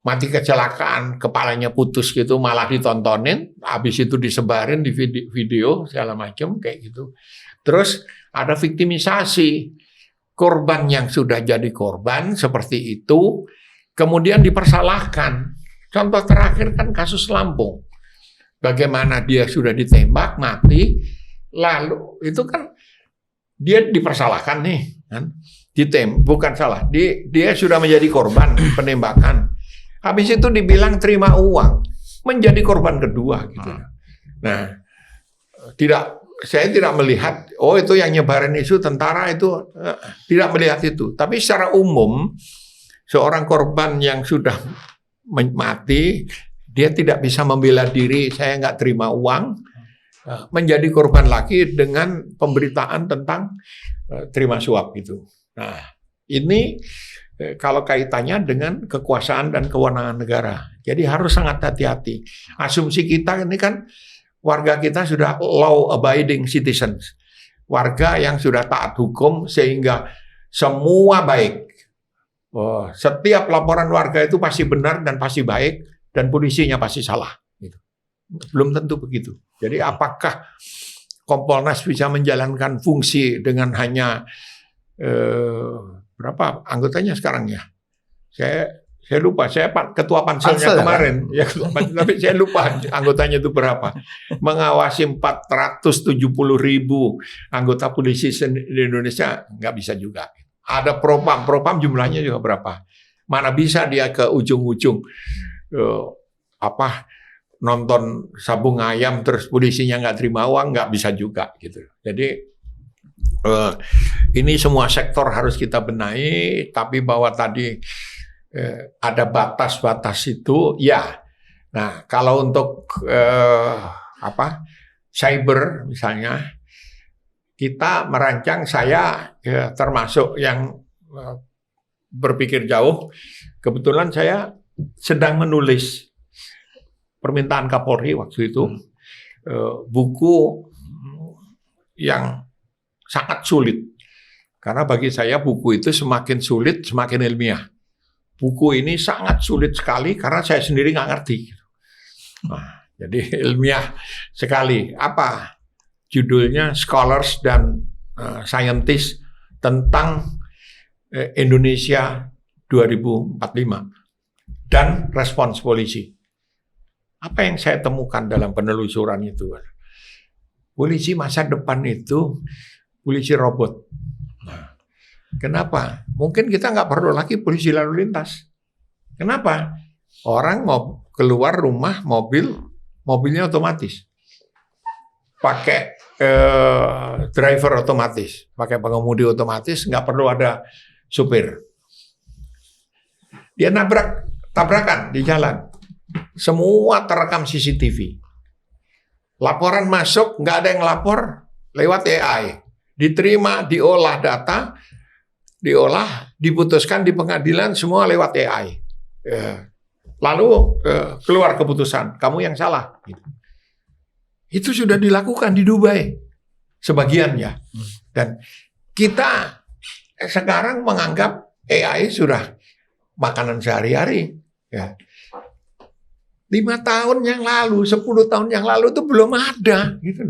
mati kecelakaan, kepalanya putus gitu, malah ditontonin, habis itu disebarin di video segala macam kayak gitu. Terus ada viktimisasi, korban yang sudah jadi korban seperti itu, kemudian dipersalahkan. Contoh terakhir kan kasus Lampung, bagaimana dia sudah ditembak mati, lalu itu kan dia dipersalahkan nih, kan? Bukan salah, dia sudah menjadi korban penembakan. Habis itu dibilang terima uang, menjadi korban kedua gitu. Nah, saya tidak melihat, oh itu yang nyebarin isu tentara itu, tidak melihat itu. Tapi secara umum, seorang korban yang sudah mati, dia tidak bisa membela diri, saya nggak terima uang, menjadi korban lagi dengan pemberitaan tentang terima suap itu. Nah, ini kalau kaitannya dengan kekuasaan dan kewenangan negara. Jadi harus sangat hati-hati. Asumsi kita ini kan warga kita sudah law abiding citizens. Warga yang sudah taat hukum sehingga semua baik. Setiap laporan warga itu pasti benar dan pasti baik dan polisinya pasti salah. Gitu. Belum tentu begitu. Jadi apakah Kompolnas bisa menjalankan fungsi dengan hanya berapa anggotanya sekarang ya? Saya lupa. Saya ketua panselnya kemarin. Ya, tapi saya lupa anggotanya itu berapa. Mengawasi 470.000 anggota polisi di Indonesia nggak bisa juga. Ada propam jumlahnya juga berapa? Mana bisa dia ke ujung-ujung nonton sabung ayam terus polisinya nggak terima uang, nggak bisa juga gitu. Jadi ini semua sektor harus kita benahi, tapi bahwa tadi ada batas-batas itu, ya. Nah, kalau untuk cyber misalnya, kita merancang, saya termasuk yang berpikir jauh. Kebetulan saya sedang menulis permintaan Kapolri waktu itu, buku yang sangat sulit. Karena bagi saya buku itu semakin sulit, semakin ilmiah. Buku ini sangat sulit sekali karena saya sendiri nggak ngerti. Nah, jadi ilmiah sekali. Apa judulnya? Scholars dan Scientists tentang Indonesia 2045 dan respons polisi. Apa yang saya temukan dalam penelusuran itu? Polisi masa depan itu polisi robot. Nah, kenapa? Mungkin kita nggak perlu lagi polisi lalu lintas. Kenapa? Orang mau keluar rumah, mobilnya otomatis. Pakai driver otomatis, pakai pengemudi otomatis, nggak perlu ada supir. Dia tabrakan di jalan. Semua terekam CCTV. Laporan masuk, nggak ada yang lapor lewat AI. Diterima, diolah data, diputuskan di pengadilan, semua lewat AI. Lalu keluar keputusan, kamu yang salah. Itu sudah dilakukan di Dubai, sebagian ya. Dan kita sekarang menganggap AI sudah makanan sehari-hari. Ya. 5 tahun yang lalu, 10 tahun yang lalu itu belum ada. Gitu.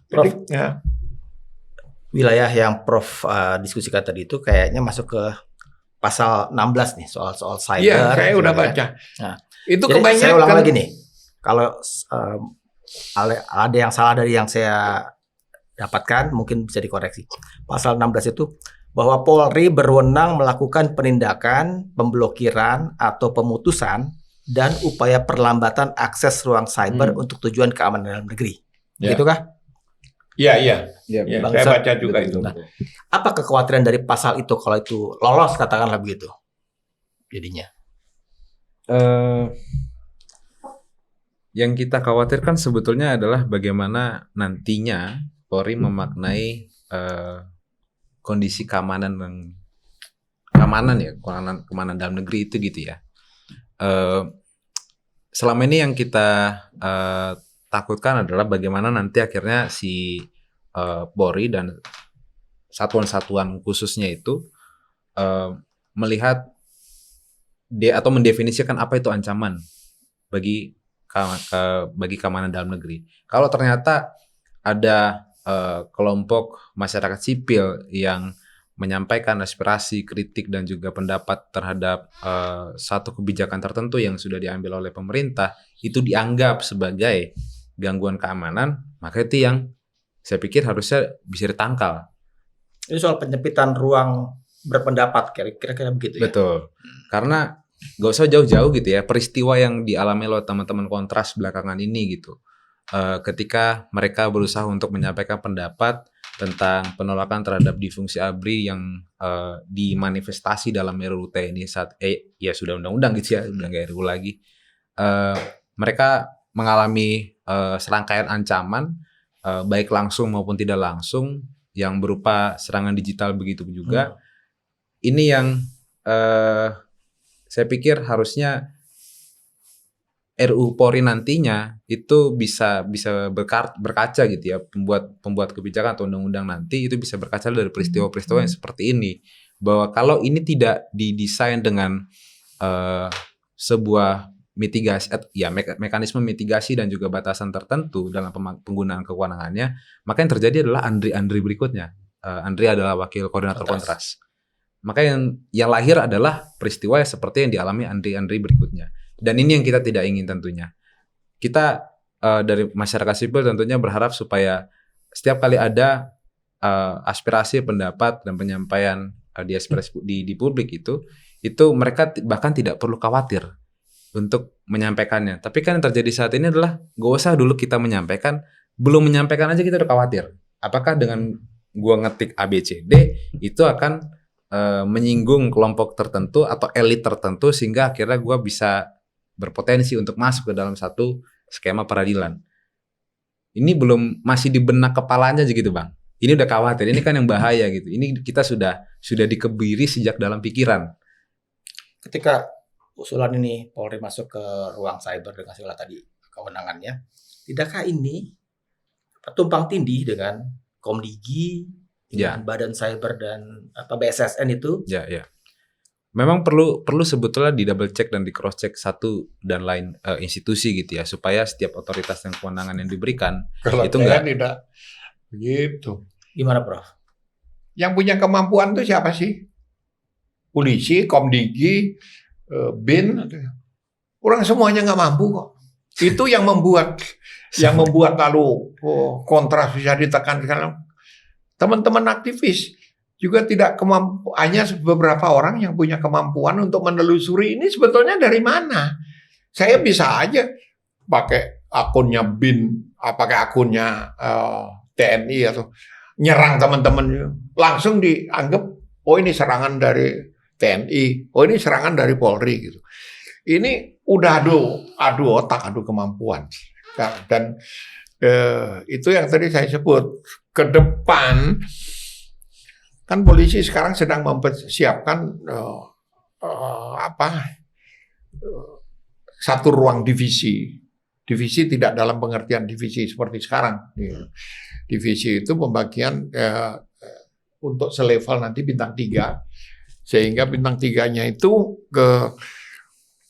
Prof, jadi, ya. Wilayah yang Prof diskusikan tadi itu kayaknya masuk ke pasal 16 nih, soal cyber. Iya, saya udah baca. Nah, itu jadi kebanyakan. saya ulang lagi nih, kalau ada yang salah dari yang saya dapatkan, mungkin bisa dikoreksi. Pasal 16 itu bahwa Polri berwenang melakukan penindakan, pemblokiran atau pemutusan dan upaya perlambatan akses ruang cyber untuk tujuan keamanan dalam negeri. Ya. Begitukah? Iya, iya. Ya, Ya, Bang saya Ustaz, baca juga betul, itu. Nah, apa kekhawatiran dari pasal itu kalau itu lolos, katakanlah begitu? Jadinya. Yang kita khawatirkan sebetulnya adalah bagaimana nantinya Polri memaknai kondisi keamanan keamanan dalam negeri itu gitu ya. Selama ini yang kita takutkan adalah bagaimana nanti akhirnya si Polri dan satuan-satuan khususnya itu melihat atau mendefinisikan apa itu ancaman bagi keamanan dalam negeri. Kalau ternyata ada kelompok masyarakat sipil yang menyampaikan aspirasi, kritik dan juga pendapat terhadap satu kebijakan tertentu yang sudah diambil oleh pemerintah, itu dianggap sebagai gangguan keamanan, maka itu yang saya pikir harusnya bisa ditangkal. Ini soal penyempitan ruang berpendapat, kira-kira begitu ya? Betul. Karena gak usah jauh-jauh gitu ya, peristiwa yang dialami oleh teman-teman kontras belakangan ini gitu. Ketika mereka berusaha untuk menyampaikan pendapat tentang penolakan terhadap difungsi ABRI yang dimanifestasi dalam RUU TNI saat ya sudah undang-undang gitu ya, udah nggak RUU lagi. Mereka mengalami serangkaian ancaman baik langsung maupun tidak langsung yang berupa serangan digital begitu juga. Ini yang saya pikir harusnya RUU Polri nantinya itu bisa berkaca gitu ya, pembuat kebijakan atau undang-undang nanti itu bisa berkaca dari peristiwa-peristiwa yang seperti ini, bahwa kalau ini tidak didesain dengan sebuah mitigasi ya mekanisme mitigasi dan juga batasan tertentu dalam penggunaan kewenangannya, maka yang terjadi adalah Andri berikutnya. Andri adalah wakil koordinator kontras. Maka yang lahir adalah peristiwa yang seperti yang dialami Andri berikutnya. Dan ini yang kita tidak ingin tentunya. Kita dari masyarakat sipil tentunya berharap supaya setiap kali ada aspirasi, pendapat dan penyampaian di publik itu mereka bahkan tidak perlu khawatir untuk menyampaikannya. Tapi kan yang terjadi saat ini adalah gak usah dulu kita menyampaikan, belum menyampaikan aja kita udah khawatir. Apakah dengan gua ngetik ABCD itu akan menyinggung kelompok tertentu atau elit tertentu sehingga akhirnya gue bisa berpotensi untuk masuk ke dalam satu skema peradilan. Ini masih di benak kepalanya aja gitu Bang. Ini udah khawatir, ini kan yang bahaya gitu. Ini kita sudah dikebiri sejak dalam pikiran. Ketika usulan ini Polri masuk ke ruang cyber dengan segala tadi kewenangannya, tidakkah ini tumpang tindih dengan Komdigi, dengan Badan Cyber dan BSSN itu? Ya. Memang perlu sebetulnya di double check dan di cross check satu dan lain institusi gitu ya, supaya setiap otoritas dan kewenangan yang diberikan Kalau itu saya enggak tidak begitu. Gimana Prof? Yang punya kemampuan itu siapa sih? Polisi, Komdigi, BIN, orang semuanya nggak mampu kok. Itu yang membuat lalu kontras bisa ditekan sekarang. Teman-teman aktivis juga tidak hanya beberapa orang yang punya kemampuan untuk menelusuri ini sebetulnya dari mana. Saya bisa aja pakai akunnya BIN, pakai akunnya TNI atau nyerang teman-teman, langsung dianggap oh ini serangan dari TNI, oh ini serangan dari Polri gitu. Ini udah adu otak, adu kemampuan. Dan itu yang tadi saya sebut, ke depan kan polisi sekarang sedang mempersiapkan satu ruang divisi. Divisi tidak dalam pengertian divisi seperti sekarang. Divisi itu pembagian untuk selevel nanti bintang 3, sehingga bintang 3-nya itu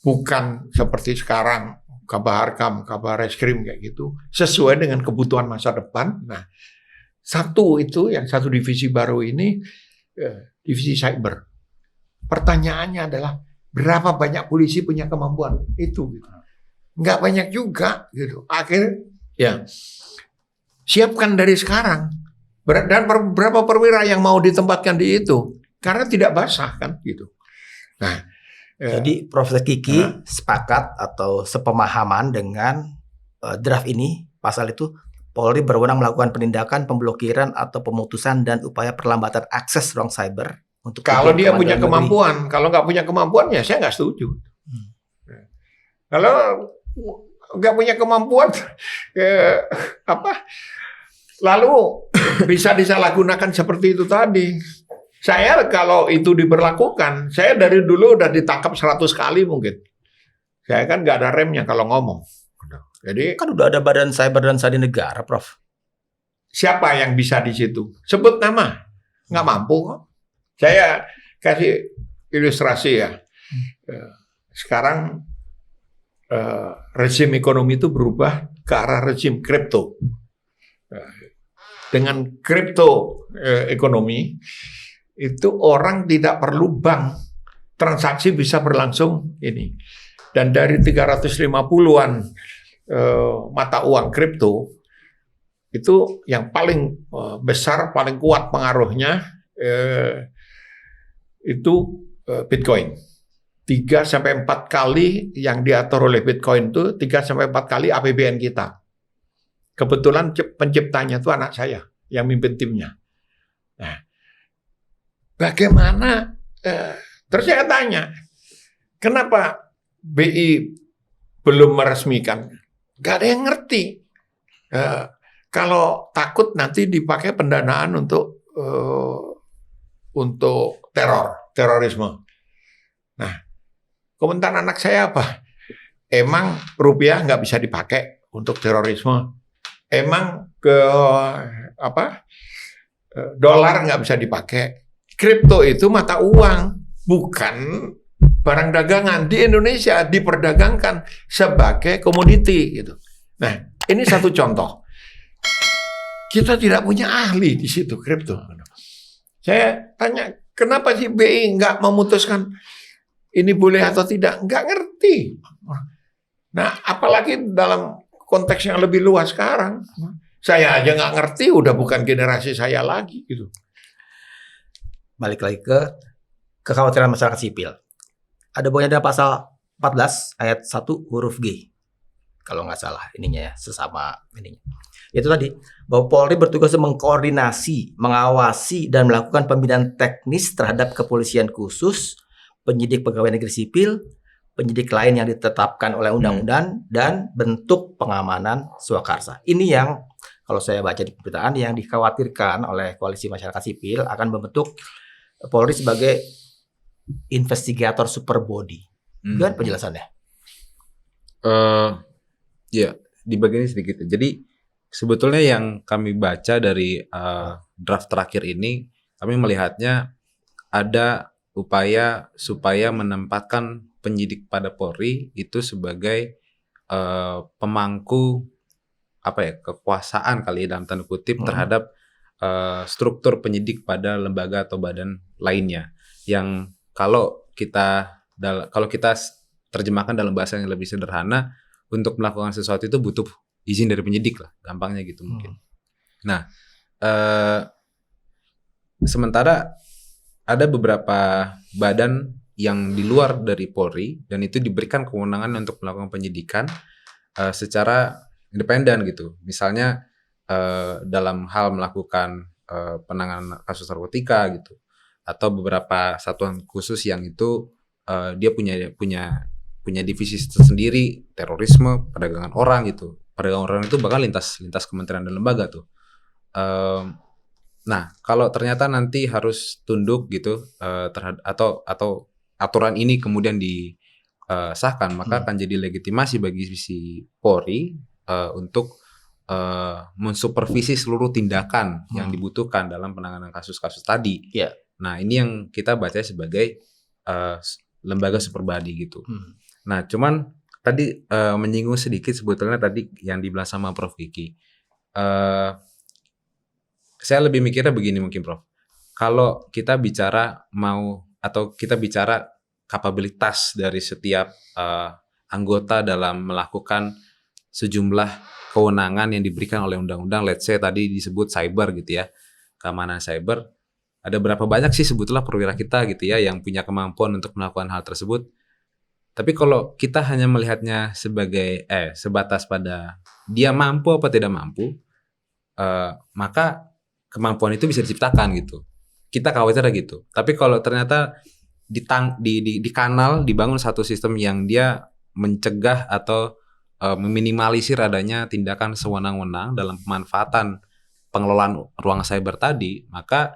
bukan seperti sekarang Kabar Harkam, Kabar Reskrim kayak gitu, sesuai dengan kebutuhan masa depan. Nah, satu divisi baru ini divisi cyber. Pertanyaannya adalah berapa banyak polisi punya kemampuan itu? Gitu. Nggak banyak juga gitu. Akhirnya ya siapkan dari sekarang. Dan berapa perwira yang mau ditempatkan di itu? Karena tidak basah kan gitu. Nah, Jadi Profesor Kiki sepakat atau sepemahaman dengan draft ini, pasal itu Polri berwenang melakukan penindakan, pemblokiran atau pemutusan dan upaya perlambatan akses ruang cyber untuk Kalau tujuan dia keamanan punya dalam negeri. kemampuan, kalau nggak punya kemampuan ya saya nggak setuju. Kalau nggak punya kemampuan, lalu bisa disalahgunakan seperti itu tadi. Saya kalau itu diberlakukan, saya dari dulu udah ditangkap 100 kali mungkin. Saya kan nggak ada remnya kalau ngomong. Jadi Kan udah ada Badan Cyber dan Sandi Negara, Prof. siapa yang bisa di situ? Sebut nama, nggak mampu kok. Saya kasih ilustrasi ya. Sekarang rezim ekonomi itu berubah ke arah rezim kripto. Dengan kripto ekonomi itu orang tidak perlu bank, transaksi bisa berlangsung ini. Dan dari 350-an mata uang kripto itu yang paling besar, paling kuat pengaruhnya itu Bitcoin. 3-4 kali yang diatur oleh Bitcoin itu 3-4 kali APBN kita. Kebetulan penciptanya itu anak saya yang mimpin timnya. Nah, bagaimana? Terus saya tanya, kenapa BI belum meresmikan? Gak ada yang ngerti. Kalau takut nanti dipakai pendanaan untuk terorisme. Nah, komentar anak saya apa? Emang rupiah nggak bisa dipakai untuk terorisme? Emang dolar nggak bisa dipakai? Kripto itu mata uang, bukan barang dagangan. Di Indonesia diperdagangkan sebagai komoditi gitu. Nah, ini satu contoh. Kita tidak punya ahli di situ kripto. Saya tanya, kenapa sih BI nggak memutuskan ini boleh atau tidak? Nggak ngerti. Nah, apalagi dalam konteks yang lebih luas sekarang. Saya aja nggak ngerti, udah bukan generasi saya lagi gitu. Balik lagi ke kekhawatiran masyarakat sipil. Ada bunyi ada pasal 14 ayat 1 huruf G. Kalau nggak salah ininya ya, sesama ininya. Itu tadi, bahwa Polri bertugas mengkoordinasi, mengawasi, dan melakukan pembinaan teknis terhadap kepolisian khusus, penyidik pegawai negeri sipil, penyidik lain yang ditetapkan oleh undang-undang, dan bentuk pengamanan swakarsa. Ini yang kalau saya baca di pemberitaan yang dikhawatirkan oleh koalisi masyarakat sipil akan membentuk Polri sebagai investigator super body. Gimana penjelasannya? Ya, di bagian ini sedikit. Jadi sebetulnya yang kami baca dari draft terakhir ini, kami melihatnya ada upaya supaya menempatkan penyidik pada Polri itu sebagai pemangku kekuasaan kali ya dalam tanda kutip terhadap struktur penyidik pada lembaga atau badan lainnya. Yang kalau kita terjemahkan dalam bahasa yang lebih sederhana, untuk melakukan sesuatu itu butuh izin dari penyidik lah, gampangnya gitu mungkin. Nah, sementara ada beberapa badan yang di luar dari Polri dan itu diberikan kewenangan untuk melakukan penyidikan secara independen gitu. Misalnya dalam hal melakukan penanganan kasus narkotika gitu, atau beberapa satuan khusus yang itu dia punya divisi tersendiri, terorisme, perdagangan orang gitu. Perdagangan orang itu bakal lintas kementerian dan lembaga tuh. Nah, kalau ternyata nanti harus tunduk gitu terhadap atau aturan ini kemudian disahkan, maka akan jadi legitimasi bagi sisi Polri untuk mensupervisi seluruh tindakan yang dibutuhkan dalam penanganan kasus-kasus tadi. Yeah. Nah, ini yang kita baca sebagai lembaga super body gitu. Nah, cuman tadi menyinggung sedikit sebetulnya tadi yang dibilang sama Prof. Kiki. Saya lebih mikirnya begini mungkin, Prof. Kalau kita bicara kita bicara kapabilitas dari setiap anggota dalam melakukan sejumlah kewenangan yang diberikan oleh undang-undang, let's say tadi disebut cyber gitu ya, keamanan cyber. Ada berapa banyak sih sebetulnya perwira kita gitu ya yang punya kemampuan untuk melakukan hal tersebut? Tapi kalau kita hanya melihatnya sebagai sebatas pada dia mampu apa tidak mampu, maka kemampuan itu bisa diciptakan gitu. Kita khawatir gitu. Tapi kalau ternyata di kanal dibangun satu sistem yang dia mencegah atau meminimalisir adanya tindakan sewenang-wenang dalam pemanfaatan pengelolaan ruang cyber tadi, maka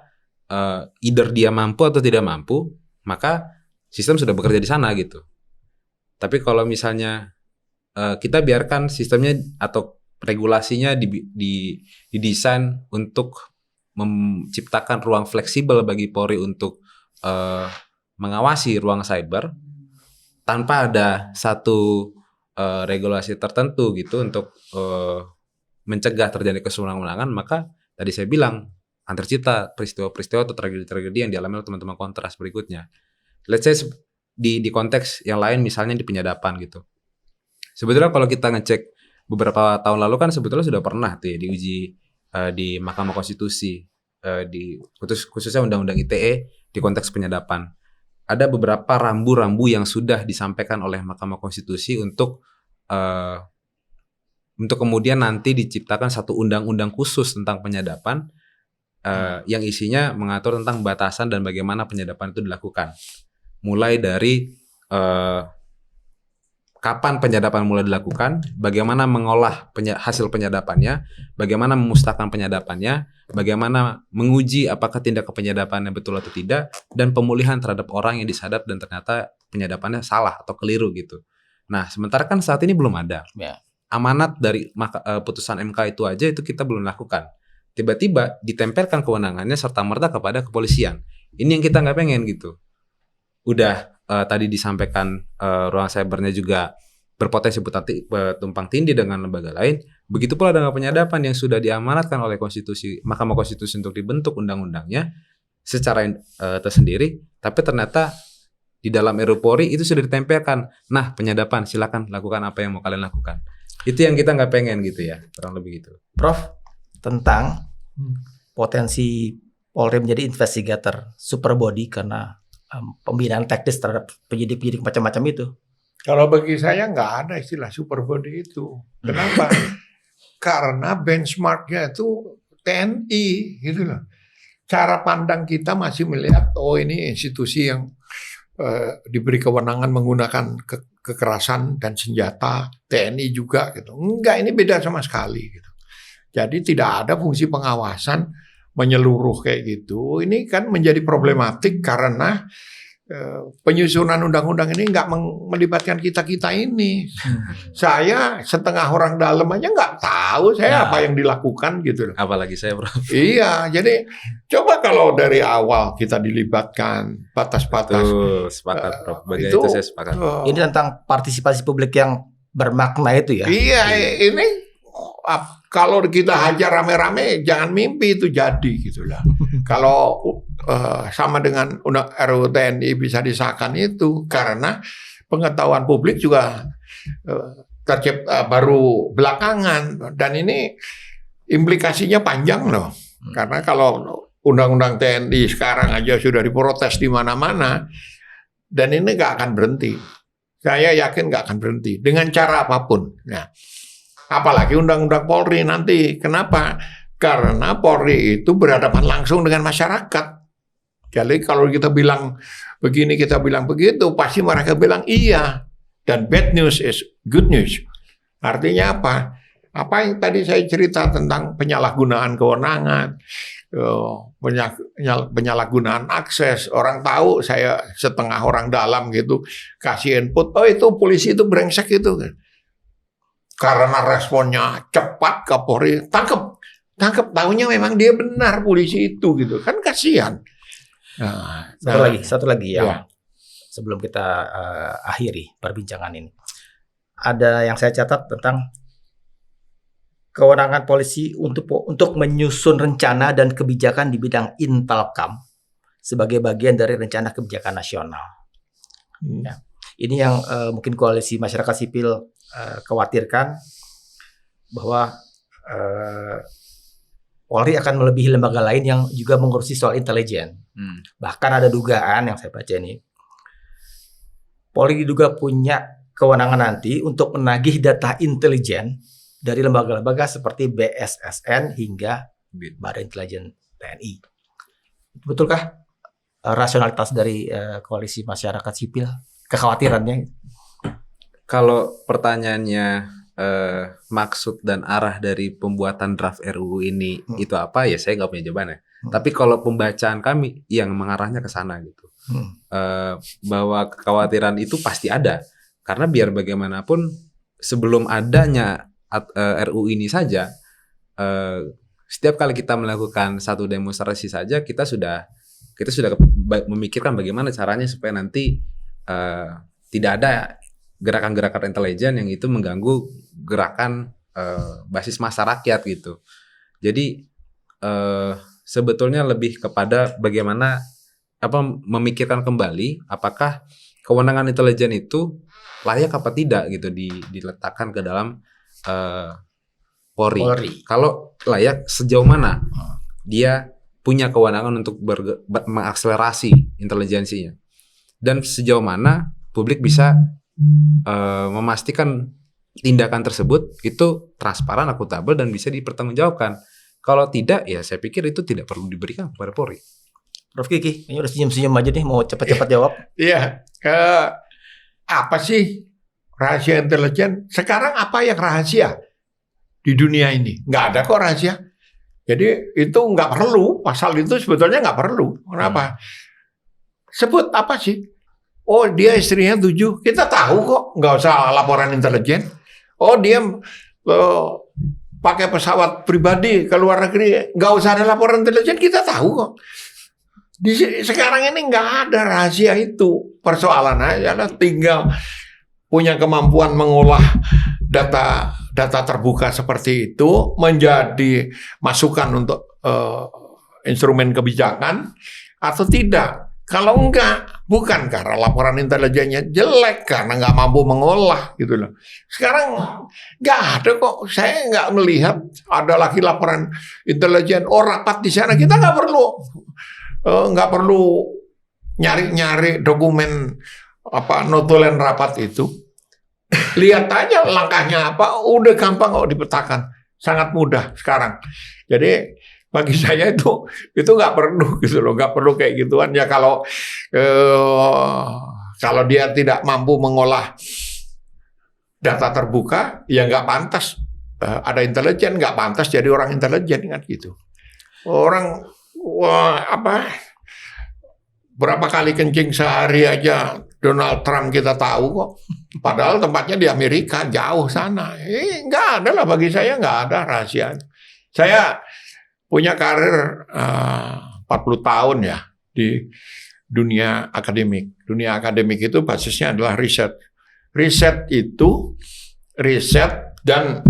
either dia mampu atau tidak mampu, maka sistem sudah bekerja di sana gitu. Tapi kalau misalnya kita biarkan sistemnya atau regulasinya didesain untuk menciptakan ruang fleksibel bagi Polri untuk mengawasi ruang cyber tanpa ada satu regulasi tertentu gitu untuk mencegah terjadi kesewenang-wenangan, maka tadi saya bilang akan tercipta peristiwa-peristiwa atau tragedi-tragedi yang dialami oleh teman-teman kontras berikutnya. Let's say di konteks yang lain, misalnya di penyadapan gitu. Sebetulnya kalau kita ngecek beberapa tahun lalu kan sebetulnya sudah pernah tuh ya diuji di Mahkamah Konstitusi, khususnya Undang-Undang ITE di konteks penyadapan. Ada beberapa rambu-rambu yang sudah disampaikan oleh Mahkamah Konstitusi untuk kemudian nanti diciptakan satu undang-undang khusus tentang penyadapan yang isinya mengatur tentang batasan dan bagaimana penyadapan itu dilakukan. Mulai dari kapan penyadapan mulai dilakukan, bagaimana mengolah hasil penyadapannya, bagaimana memusnahkan penyadapannya, bagaimana menguji apakah tindak penyadapannya betul atau tidak, dan pemulihan terhadap orang yang disadap dan ternyata penyadapannya salah atau keliru gitu. Nah, sementara kan saat ini belum ada. Ya. Amanat dari putusan MK itu aja itu kita belum lakukan. Tiba-tiba ditempelkan kewenangannya serta-merta kepada kepolisian. Ini yang kita nggak pengen gitu. Udah tadi disampaikan ruang cybernya juga berpotensi tumpang tindih dengan lembaga lain. Begitu pula dengan penyadapan yang sudah diamanatkan oleh Mahkamah Konstitusi untuk dibentuk undang-undangnya secara tersendiri, tapi ternyata di dalam RUU Polri itu sudah ditempelkan. Nah, penyadapan silakan lakukan apa yang mau kalian lakukan. Itu yang kita nggak pengen gitu ya, kurang lebih gitu. Prof, tentang potensi Polri menjadi investigator super body karena pembinaan teknis terhadap penyidik-penyidik macam-macam itu. Kalau bagi saya nggak ada istilah super body itu. Kenapa? Karena benchmarknya itu TNI gitu loh. Cara pandang kita masih melihat ini institusi yang diberi kewenangan menggunakan kekerasan dan senjata, TNI juga gitu. Enggak, ini beda sama sekali gitu. Jadi tidak ada fungsi pengawasan menyeluruh kayak gitu. Ini kan menjadi problematik karena penyusunan undang-undang ini nggak melibatkan kita-kita ini. Saya setengah orang dalam aja nggak tahu saya apa yang dilakukan gitu. Apalagi saya, Bro. Iya, jadi coba kalau dari awal kita dilibatkan batas-batas. Sepakat, Bro. Bagian itu saya sepakat. Ini tentang partisipasi publik yang bermakna itu ya. Iya, ini kalau kita hajar rame-rame jangan mimpi itu jadi gitu lah. Kalau sama dengan RUU TNI bisa disahkan itu karena pengetahuan publik juga tercipta baru belakangan dan ini implikasinya panjang loh. Karena kalau undang-undang TNI sekarang aja sudah diprotes di mana-mana dan ini nggak akan berhenti. Saya yakin nggak akan berhenti dengan cara apapun. Nah, apalagi undang-undang Polri nanti. Kenapa? Karena Polri itu berhadapan langsung dengan masyarakat. Jadi kalau kita bilang begini, kita bilang begitu, pasti mereka bilang iya. Dan bad news is good news. Artinya apa? Apa yang tadi saya cerita tentang penyalahgunaan kewenangan, penyalahgunaan akses. Orang tahu saya setengah orang dalam gitu, kasih input, oh itu polisi itu brengsek itu. Karena responnya cepat, Kapolri tangkap, tahunya memang dia benar polisi itu gitu, kan kasihan. Satu lagi yang sebelum kita akhiri perbincangan ini, ada yang saya catat tentang kewenangan polisi untuk menyusun rencana dan kebijakan di bidang Intelkam sebagai bagian dari rencana kebijakan nasional. Ya. Ini yang mungkin koalisi masyarakat sipil khawatirkan bahwa Polri akan melebihi lembaga lain yang juga mengurusi soal intelijen. Bahkan ada dugaan yang saya baca ini, Polri diduga punya kewenangan nanti untuk menagih data intelijen dari lembaga-lembaga seperti BSSN hingga Badan Intelijen TNI. Betulkah rasionalitas dari koalisi masyarakat sipil, kekhawatirannya? Kalau pertanyaannya maksud dan arah dari pembuatan draft RUU ini itu apa, ya saya nggak punya jawabannya. Tapi kalau pembacaan kami yang mengarahnya ke sana gitu, bahwa kekhawatiran itu pasti ada, karena biar bagaimanapun sebelum adanya RUU ini saja, setiap kali kita melakukan satu demonstrasi saja kita sudah memikirkan bagaimana caranya supaya nanti tidak ada gerakan-gerakan intelijen yang itu mengganggu gerakan basis massa rakyat gitu. Jadi sebetulnya lebih kepada bagaimana memikirkan kembali apakah kewenangan intelijen itu layak apa tidak gitu diletakkan ke dalam Polri. Kalau layak, sejauh mana dia punya kewenangan untuk mengakselerasi intelijensinya, dan sejauh mana publik bisa memastikan tindakan tersebut itu transparan, akuntabel, dan bisa dipertanggungjawabkan. Kalau tidak, ya saya pikir itu tidak perlu diberikan kepada Polri. Prof Kiki, ini udah senyum-senyum aja nih, mau cepat-cepat jawab. Iya, apa sih rahasia intelijen? Sekarang apa yang rahasia di dunia ini? Nggak ada kok rahasia. Jadi itu nggak perlu, pasal itu sebetulnya nggak perlu. Kenapa? Sebut apa sih? Oh, dia istrinya 7, kita tahu kok, nggak usah laporan intelijen. Oh, dia pakai pesawat pribadi ke luar negeri, nggak usah ada laporan intelijen, kita tahu kok. Sekarang ini nggak ada rahasia itu. Persoalan aja lah, tinggal punya kemampuan mengolah data terbuka seperti itu menjadi masukan untuk instrumen kebijakan atau tidak. Kalau enggak, bukan karena laporan intelijennya jelek, karena nggak mampu mengolah gitu loh. Sekarang nggak ada kok, saya nggak melihat ada lagi laporan intelijen. Oh, rapat di sana, kita nggak perlu nyari-nyari dokumen notulen rapat itu. Lihat aja langkahnya apa, udah gampang kok dipetakan, sangat mudah sekarang. Jadi bagi saya itu nggak perlu gitu loh, nggak perlu kayak gituan ya. Kalau dia tidak mampu mengolah data terbuka, ya nggak pantas ada intelijen, nggak pantas jadi orang intelijen kan gitu. Orang berapa kali kencing sehari aja Donald Trump kita tahu kok. Padahal tempatnya di Amerika, jauh sana. Nggak ada lah, bagi saya nggak ada rahasia. Saya punya karir 40 tahun ya di dunia akademik. Dunia akademik itu basisnya adalah riset. Riset dan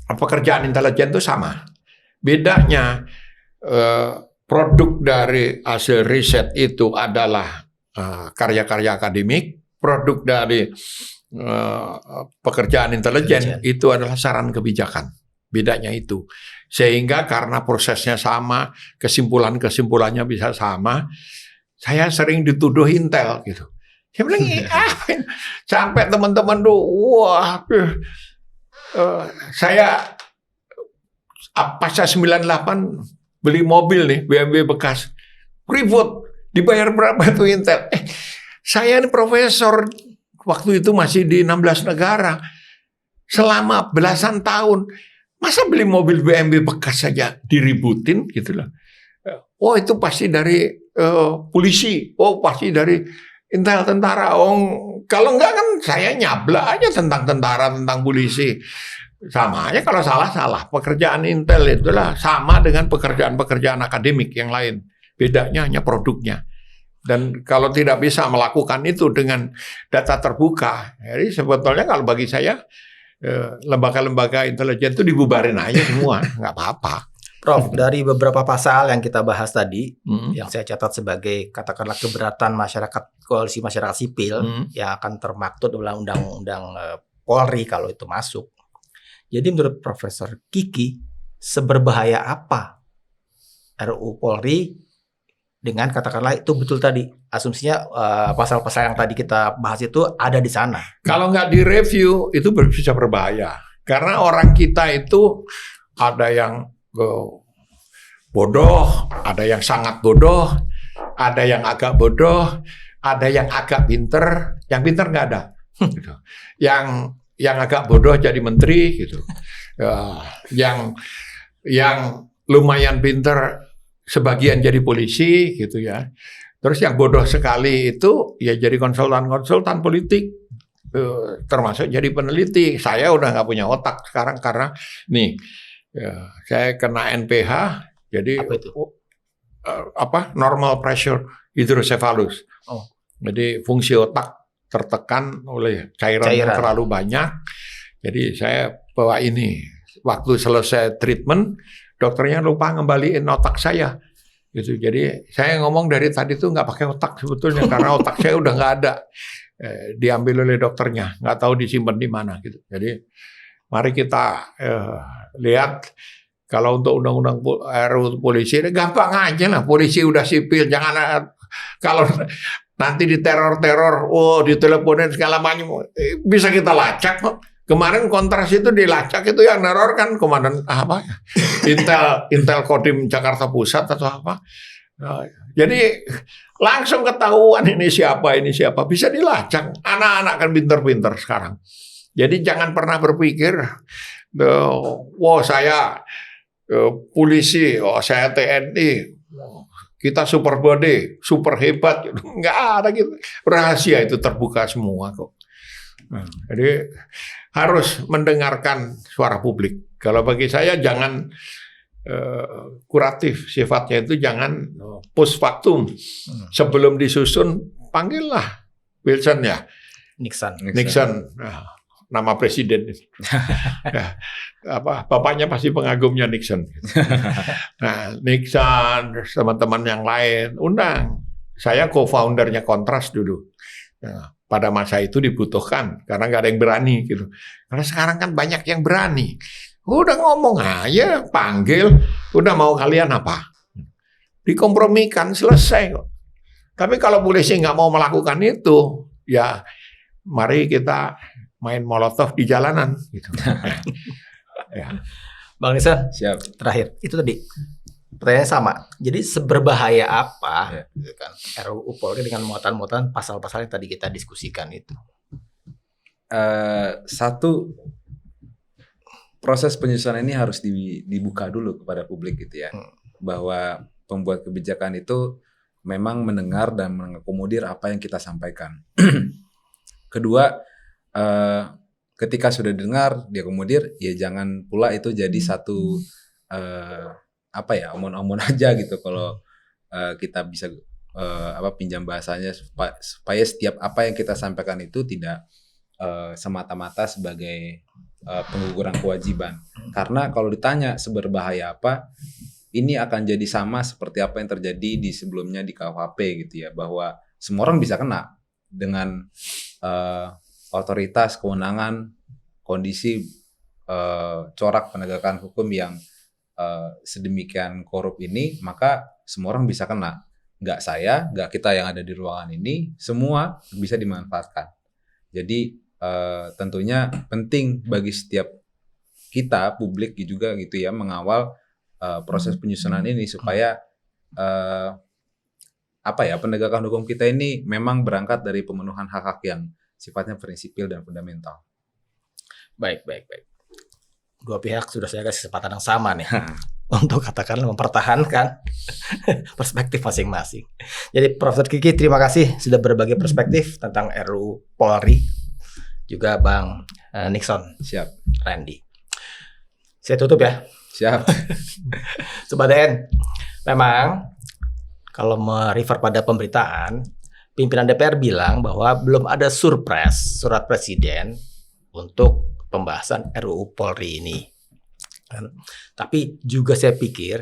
pekerjaan intelijen itu sama. Bedanya produk dari hasil riset itu adalah karya-karya akademik, produk dari pekerjaan intelijen itu adalah saran kebijakan. Bedanya itu. Sehingga karena prosesnya sama, kesimpulannya bisa sama, saya sering dituduh intel gitu. Saya bilang, sampai teman-teman tuh, wah, saya pasca 98 beli mobil nih, BMW bekas, ribut, dibayar berapa tuh intel? Saya ini profesor, waktu itu masih di 16 negara, selama belasan tahun. Masa beli mobil BMW bekas saja diributin gitu loh. Oh, itu pasti dari polisi. Oh, pasti dari intel tentara. Oh, kalau enggak kan saya nyabla aja tentang tentara, tentang polisi. Sama aja kalau salah. Pekerjaan intel itulah sama dengan pekerjaan akademik yang lain. Bedanya hanya produknya. Dan kalau tidak bisa melakukan itu dengan data terbuka, jadi sebetulnya kalau bagi saya lembaga-lembaga intelijen itu dibubarin aja semua, nggak apa-apa. Prof, dari beberapa pasal yang kita bahas tadi, yang saya catat sebagai katakanlah keberatan koalisi masyarakat sipil yang akan termaktub dalam undang-undang Polri kalau itu masuk. Jadi menurut Profesor Kiki, seberbahaya apa RUU Polri dengan katakanlah itu betul tadi asumsinya pasal-pasal yang tadi kita bahas itu ada di sana. Kalau nggak direview itu bisa berbahaya. Karena orang kita itu ada yang bodoh, ada yang sangat bodoh, ada yang agak bodoh, ada yang agak pinter, yang pinter nggak ada. Gitu. Yang agak bodoh jadi menteri gitu. Yang lumayan pinter sebagian jadi polisi gitu ya. Terus yang bodoh sekali itu ya jadi konsultan politik, termasuk jadi peneliti. Saya udah nggak punya otak sekarang karena nih saya kena NPH, jadi Apa itu? normal pressure hydrocephalus. Oh. Jadi fungsi otak tertekan oleh cairan yang terlalu banyak. Jadi saya bawa ini. Waktu selesai treatment, dokternya lupa ngembaliin otak saya. Gitu. Jadi saya ngomong dari tadi tuh nggak pakai otak sebetulnya karena otak saya udah nggak ada. Diambil oleh dokternya, nggak tahu disimpan di mana gitu. Jadi mari kita lihat kalau untuk undang-undang RUU polisi gampang aja lah. Polisi udah sipil, jangan kalau nanti diteror-teror, diteleponin segala macam, bisa kita lacak kok. Kemarin kontras itu dilacak itu yang neror kan komandan Intel Kodim Jakarta Pusat atau apa. Jadi langsung ketahuan ini siapa bisa dilacak. Anak-anak kan pinter-pinter sekarang. Jadi jangan pernah berpikir, saya polisi, saya TNI, kita super body, super hebat. Nggak ada gitu. Rahasia itu terbuka semua kok. Jadi harus mendengarkan suara publik. Kalau bagi saya jangan kuratif, sifatnya itu jangan post factum. Sebelum disusun panggillah Wilson ya, Nixon. Nama presiden. Bapaknya pasti pengagumnya Nixon. Nah, Nixon, teman-teman yang lain undang. Saya co-foundernya Kontras dulu. Nah, pada masa itu dibutuhkan karena nggak ada yang berani gitu. Karena sekarang kan banyak yang berani. Udah ngomong aja, panggil, udah mau kalian apa? Dikompromikan, selesai kok. Tapi kalau polisi nggak mau melakukan itu, ya mari kita main molotov di jalanan gitu. Ya. Bang Nixon, Siap. terakhir itu tadi pertanyaan sama. Jadi seberbahaya apa gitu kan RUU Polri dengan muatan-muatan pasal-pasal yang tadi kita diskusikan itu? Satu, proses penyusunan ini harus dibuka dulu kepada publik gitu ya. Bahwa pembuat kebijakan itu memang mendengar dan mengakomodir apa yang kita sampaikan. Kedua, ketika sudah dengar, diakomodir, ya jangan pula itu jadi satu omon-omon aja gitu. Kalau kita bisa pinjam bahasanya supaya setiap apa yang kita sampaikan itu tidak semata-mata sebagai pengguguran kewajiban. Karena kalau ditanya seberbahaya apa, ini akan jadi sama seperti apa yang terjadi di sebelumnya di KUHP gitu ya, bahwa semua orang bisa kena dengan otoritas, kewenangan, kondisi corak penegakan hukum yang sedemikian korup ini, maka semua orang bisa kena. Nggak saya, nggak kita yang ada di ruangan ini, semua bisa dimanfaatkan. Jadi tentunya penting bagi setiap kita, publik juga gitu ya, mengawal proses penyusunan ini supaya penegakan hukum kita ini memang berangkat dari pemenuhan hak-hak yang sifatnya prinsipil dan fundamental. Baik. Dua pihak sudah saya kasih kesempatan yang sama nih untuk katakanlah mempertahankan perspektif masing-masing. Jadi Profesor Kiki, terima kasih sudah berbagi perspektif tentang RUU Polri. Juga Bang Nixon. Siap. Randy. Saya tutup ya. Siap. Sobat DN, memang kalau merefer pada pemberitaan, pimpinan DPR bilang bahwa belum ada surat presiden untuk pembahasan RUU Polri ini. Tapi juga saya pikir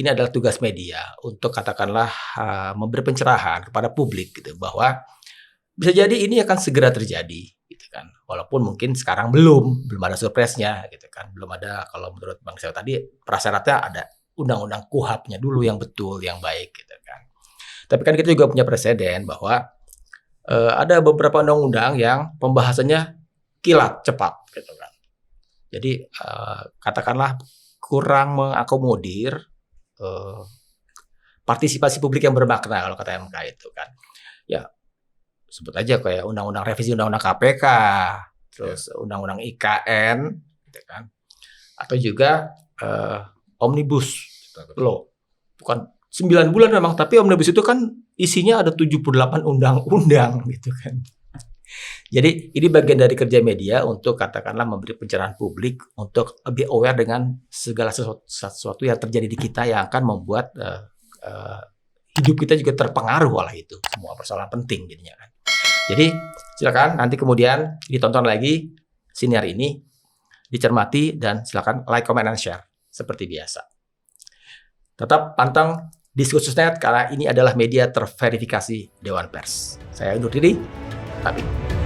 ini adalah tugas media untuk katakanlah memberi pencerahan kepada publik gitu, bahwa bisa jadi ini akan segera terjadi gitu kan. Walaupun mungkin sekarang belum ada surpresnya gitu kan. Belum ada, kalau menurut Bang Seo tadi prasyaratnya ada undang-undang KUHP-nya dulu yang betul, yang baik gitu kan. Tapi kan kita juga punya presiden bahwa ada beberapa undang-undang yang pembahasannya kilat, cepat gitu kan. Jadi katakanlah kurang mengakomodir partisipasi publik yang bermakna kalau kata MK itu kan. Ya sebut aja kayak undang-undang revisi undang-undang KPK, terus undang-undang IKN gitu kan. Atau juga omnibus law. Bukan 9 bulan memang, tapi omnibus itu kan isinya ada 78 undang-undang gitu kan. Jadi ini bagian dari kerja media untuk katakanlah memberi pencerahan publik untuk lebih aware dengan segala sesuatu yang terjadi di kita yang akan membuat hidup kita juga terpengaruh oleh itu. Semua persoalan penting jadinya kan. Jadi silakan nanti kemudian ditonton lagi siniar ini, dicermati dan silakan like, comment, dan share seperti biasa. Tetap pantang Diskursusnet karena ini adalah media terverifikasi Dewan Pers. Saya undur diri, pamit.